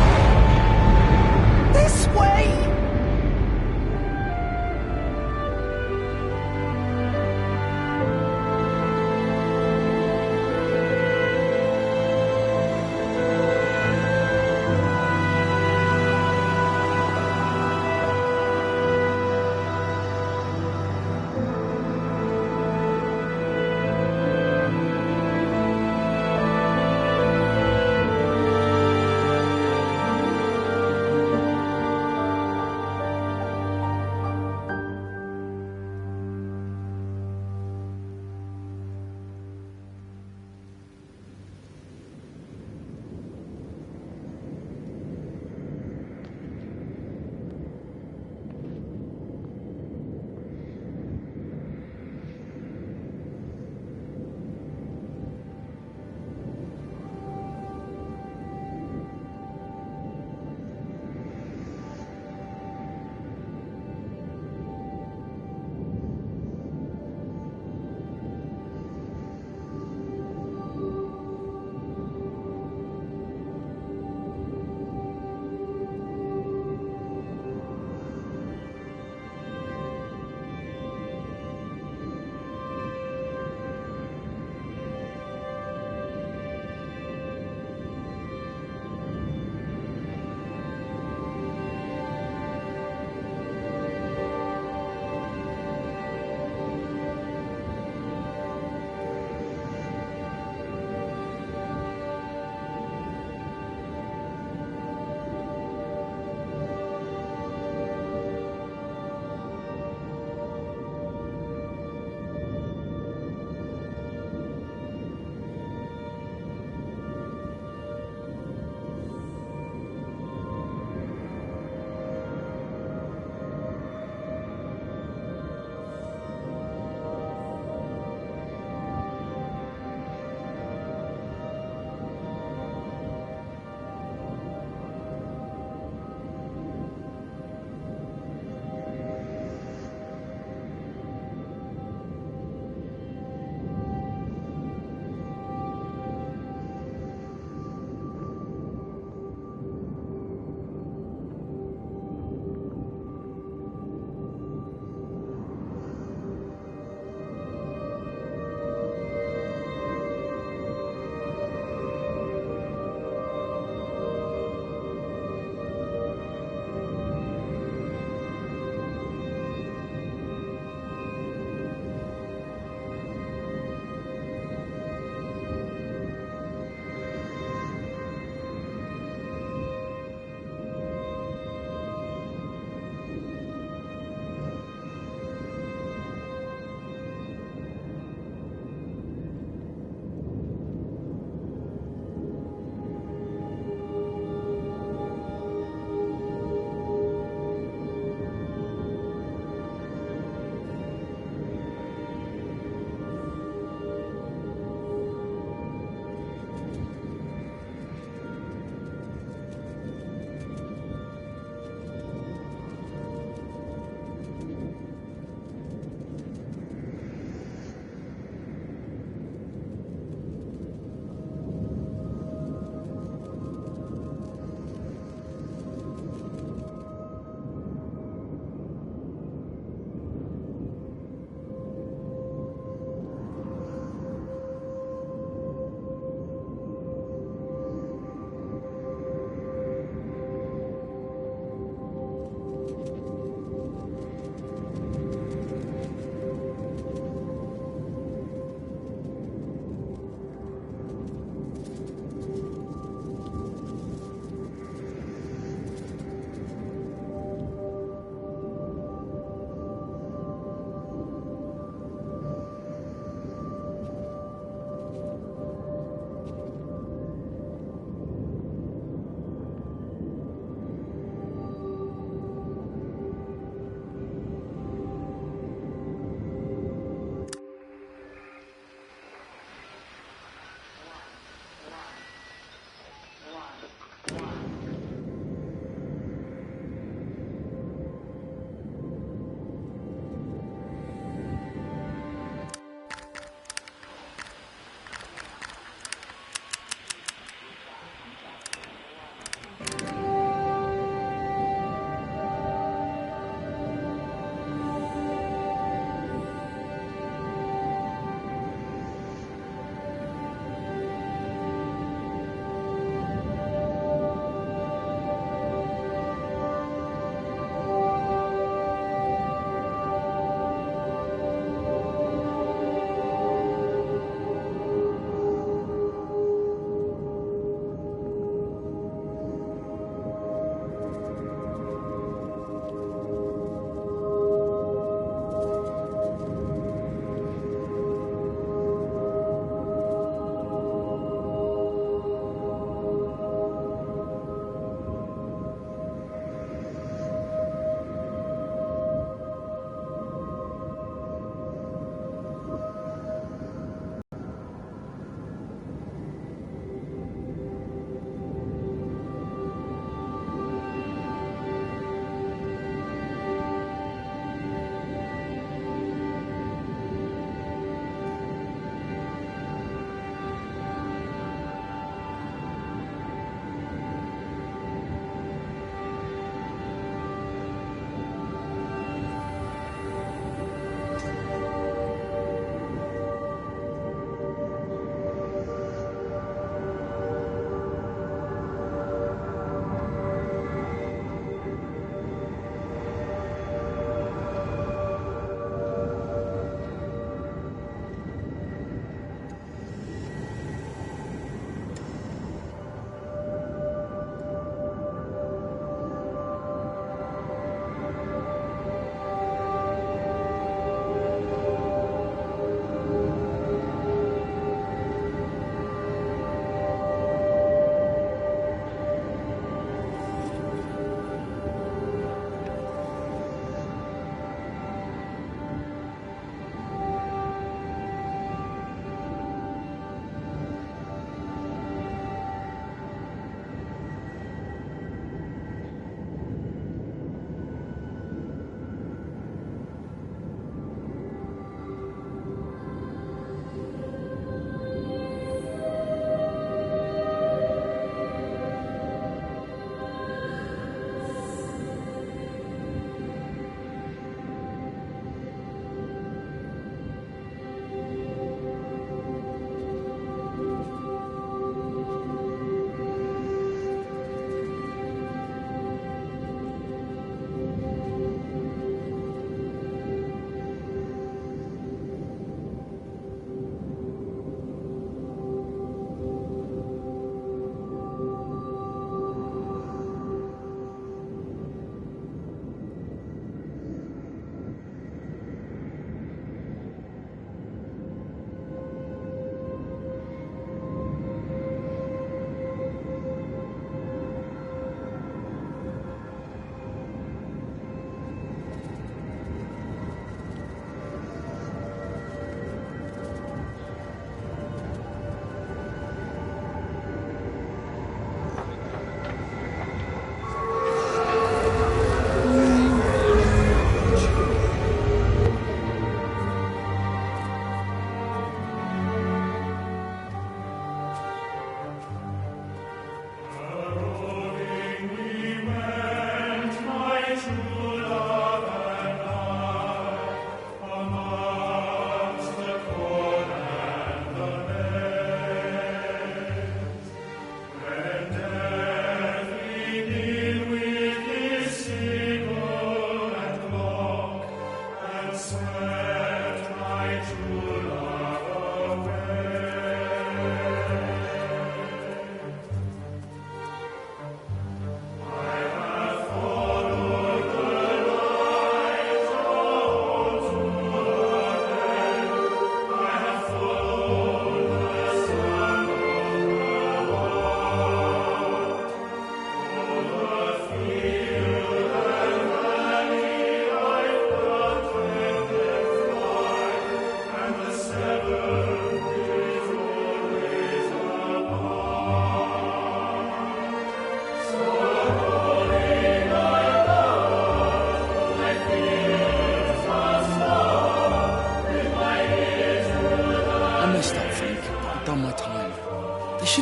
Speaker 13: This way!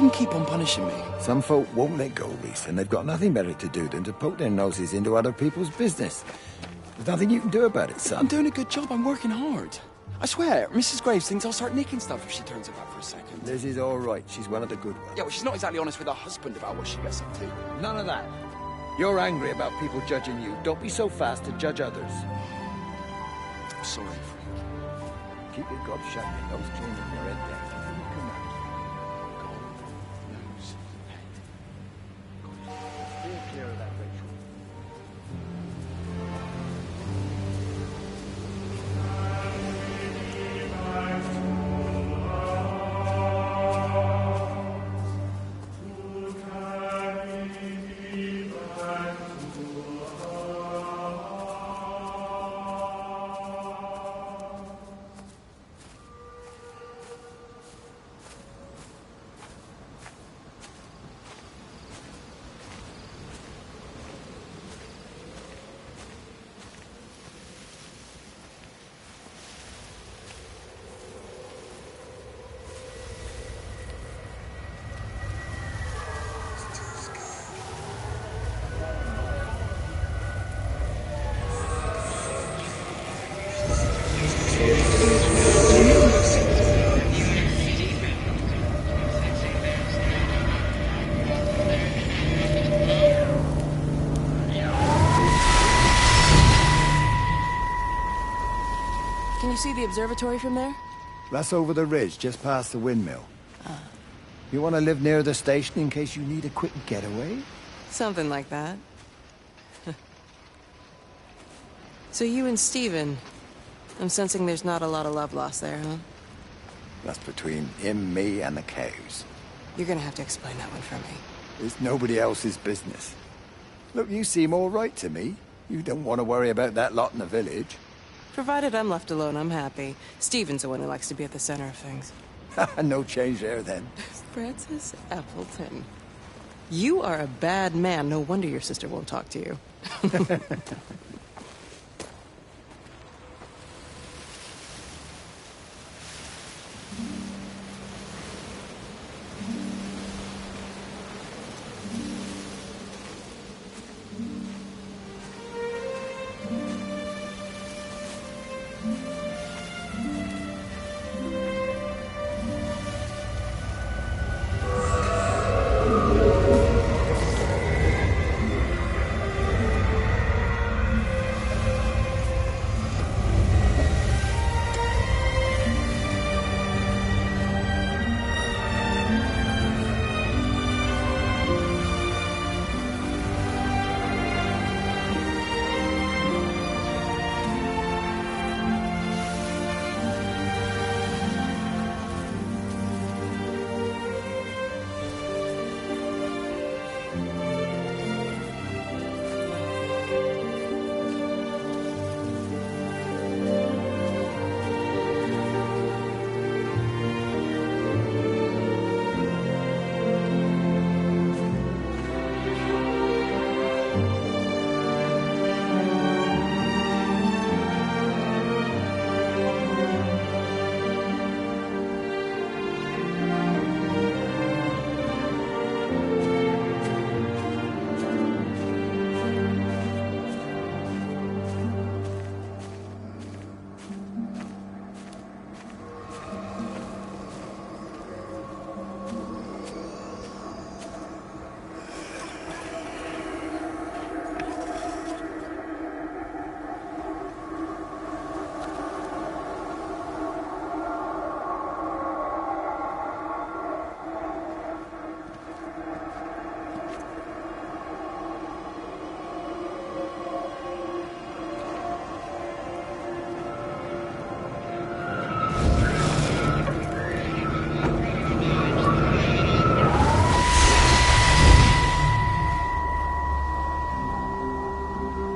Speaker 15: shouldn't keep on punishing me.
Speaker 14: Some folk won't let go, Reese, and they've got nothing better to do than to poke their noses into other people's business. There's nothing you can do about it, son.
Speaker 15: I'm doing a good job. I'm working hard. I swear, Mrs. Graves thinks I'll start nicking stuff if she turns it back for a second.
Speaker 14: Lizzie's all right. She's one of the good ones.
Speaker 15: Yeah, well, she's not exactly honest with her husband about what she gets up to.
Speaker 14: None of that. You're angry about people judging you. Don't be so fast to judge others.
Speaker 15: I'm sorry, Frank.
Speaker 14: Keep your gob shut and your nose clean and your head down. Come on. Steer clear of that, Rachel.
Speaker 4: Can you see the observatory from there?
Speaker 14: That's over the ridge, just past the windmill. You want to live near the station in case you need a quick getaway?
Speaker 4: Something like that. So you and Stephen, I'm sensing there's not a lot of love lost there, huh?
Speaker 14: That's between him, me, and the cows.
Speaker 4: You're gonna have to explain that one for me.
Speaker 14: It's nobody else's business. Look, you seem all right to me. You don't want to worry about that lot in the village.
Speaker 4: Provided I'm left alone, I'm happy. Stephen's the one who likes to be at the center of things.
Speaker 14: No change there, then.
Speaker 4: Francis Appleton. You are a bad man. No wonder your sister won't talk to you.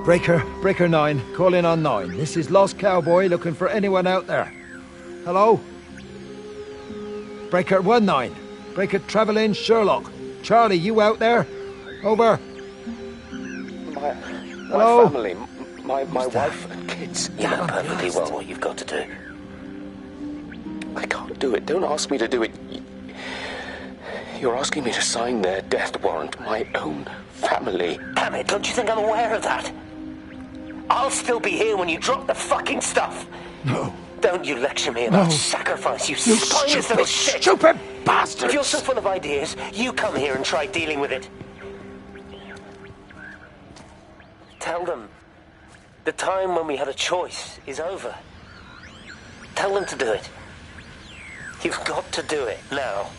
Speaker 14: Breaker 9, call in on 9. This is Lost Cowboy looking for anyone out there. Hello? Breaker 19. Breaker Travel in Sherlock. Charlie, you out there? Over. Hello?
Speaker 3: My family, my wife and kids. You know perfectly well what you've got to do. I can't do it. Don't ask me to do it.
Speaker 19: You're asking me to sign their death warrant, my own family.
Speaker 3: Damn it, don't you think I'm aware of that? I'll still be here when you drop the fucking stuff.
Speaker 12: No.
Speaker 3: Don't you lecture me about
Speaker 12: No.
Speaker 3: sacrifice, you
Speaker 12: You
Speaker 3: spineless little shit!
Speaker 12: stupid bastard!
Speaker 3: If you're so full of ideas, you come here and try dealing with it. Tell them the time when we had a choice is over. Tell them to do it. You've got to do it now.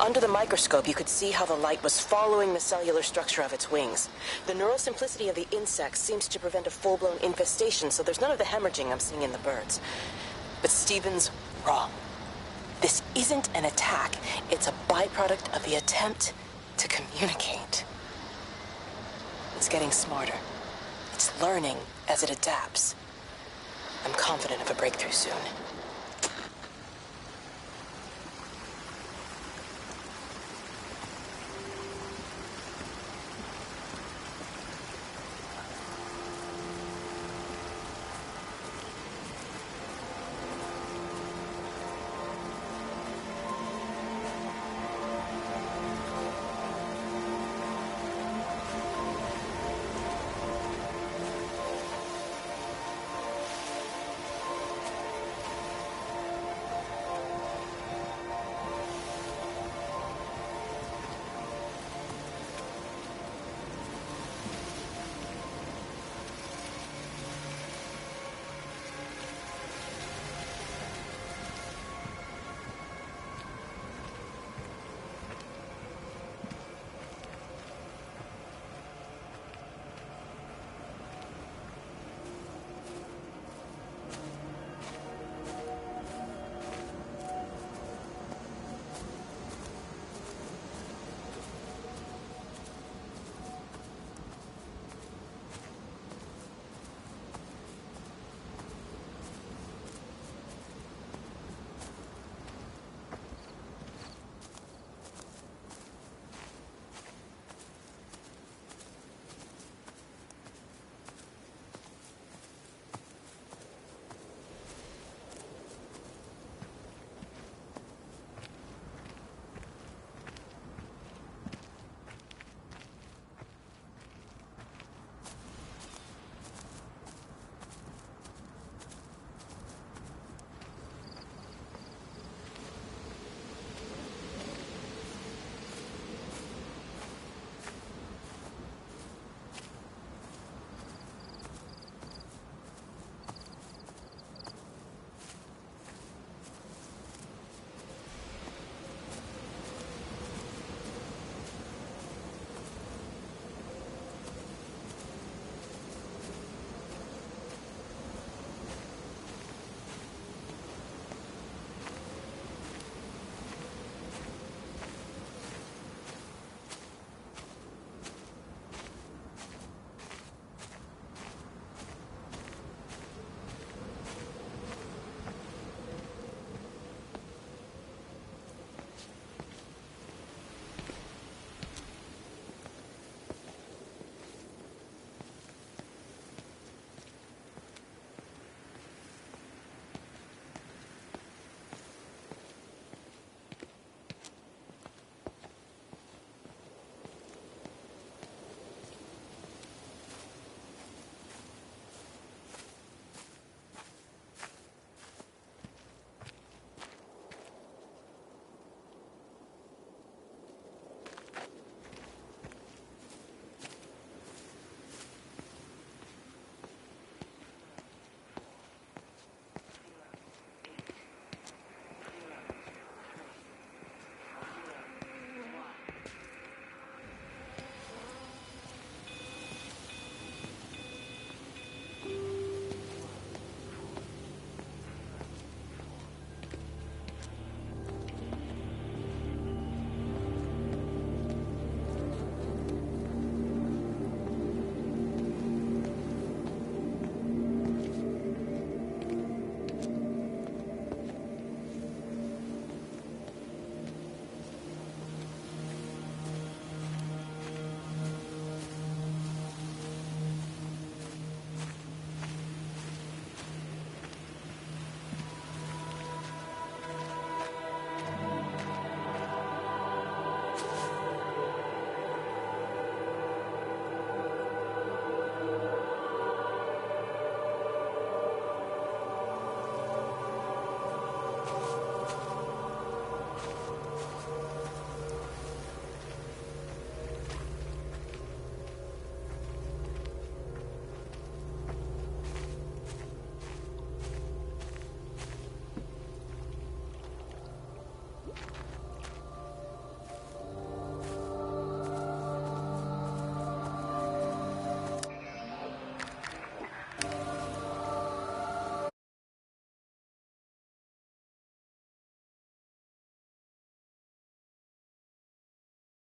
Speaker 1: Under the microscope, you could see how the light was following the cellular structure of its wings. The neural simplicity of the insects seems to prevent a full-blown infestation, so there's none of the hemorrhaging I'm seeing in the birds. But Stephen's wrong. This isn't an attack. It's a byproduct of the attempt to communicate. It's getting smarter. It's learning as it adapts. I'm confident of a breakthrough soon.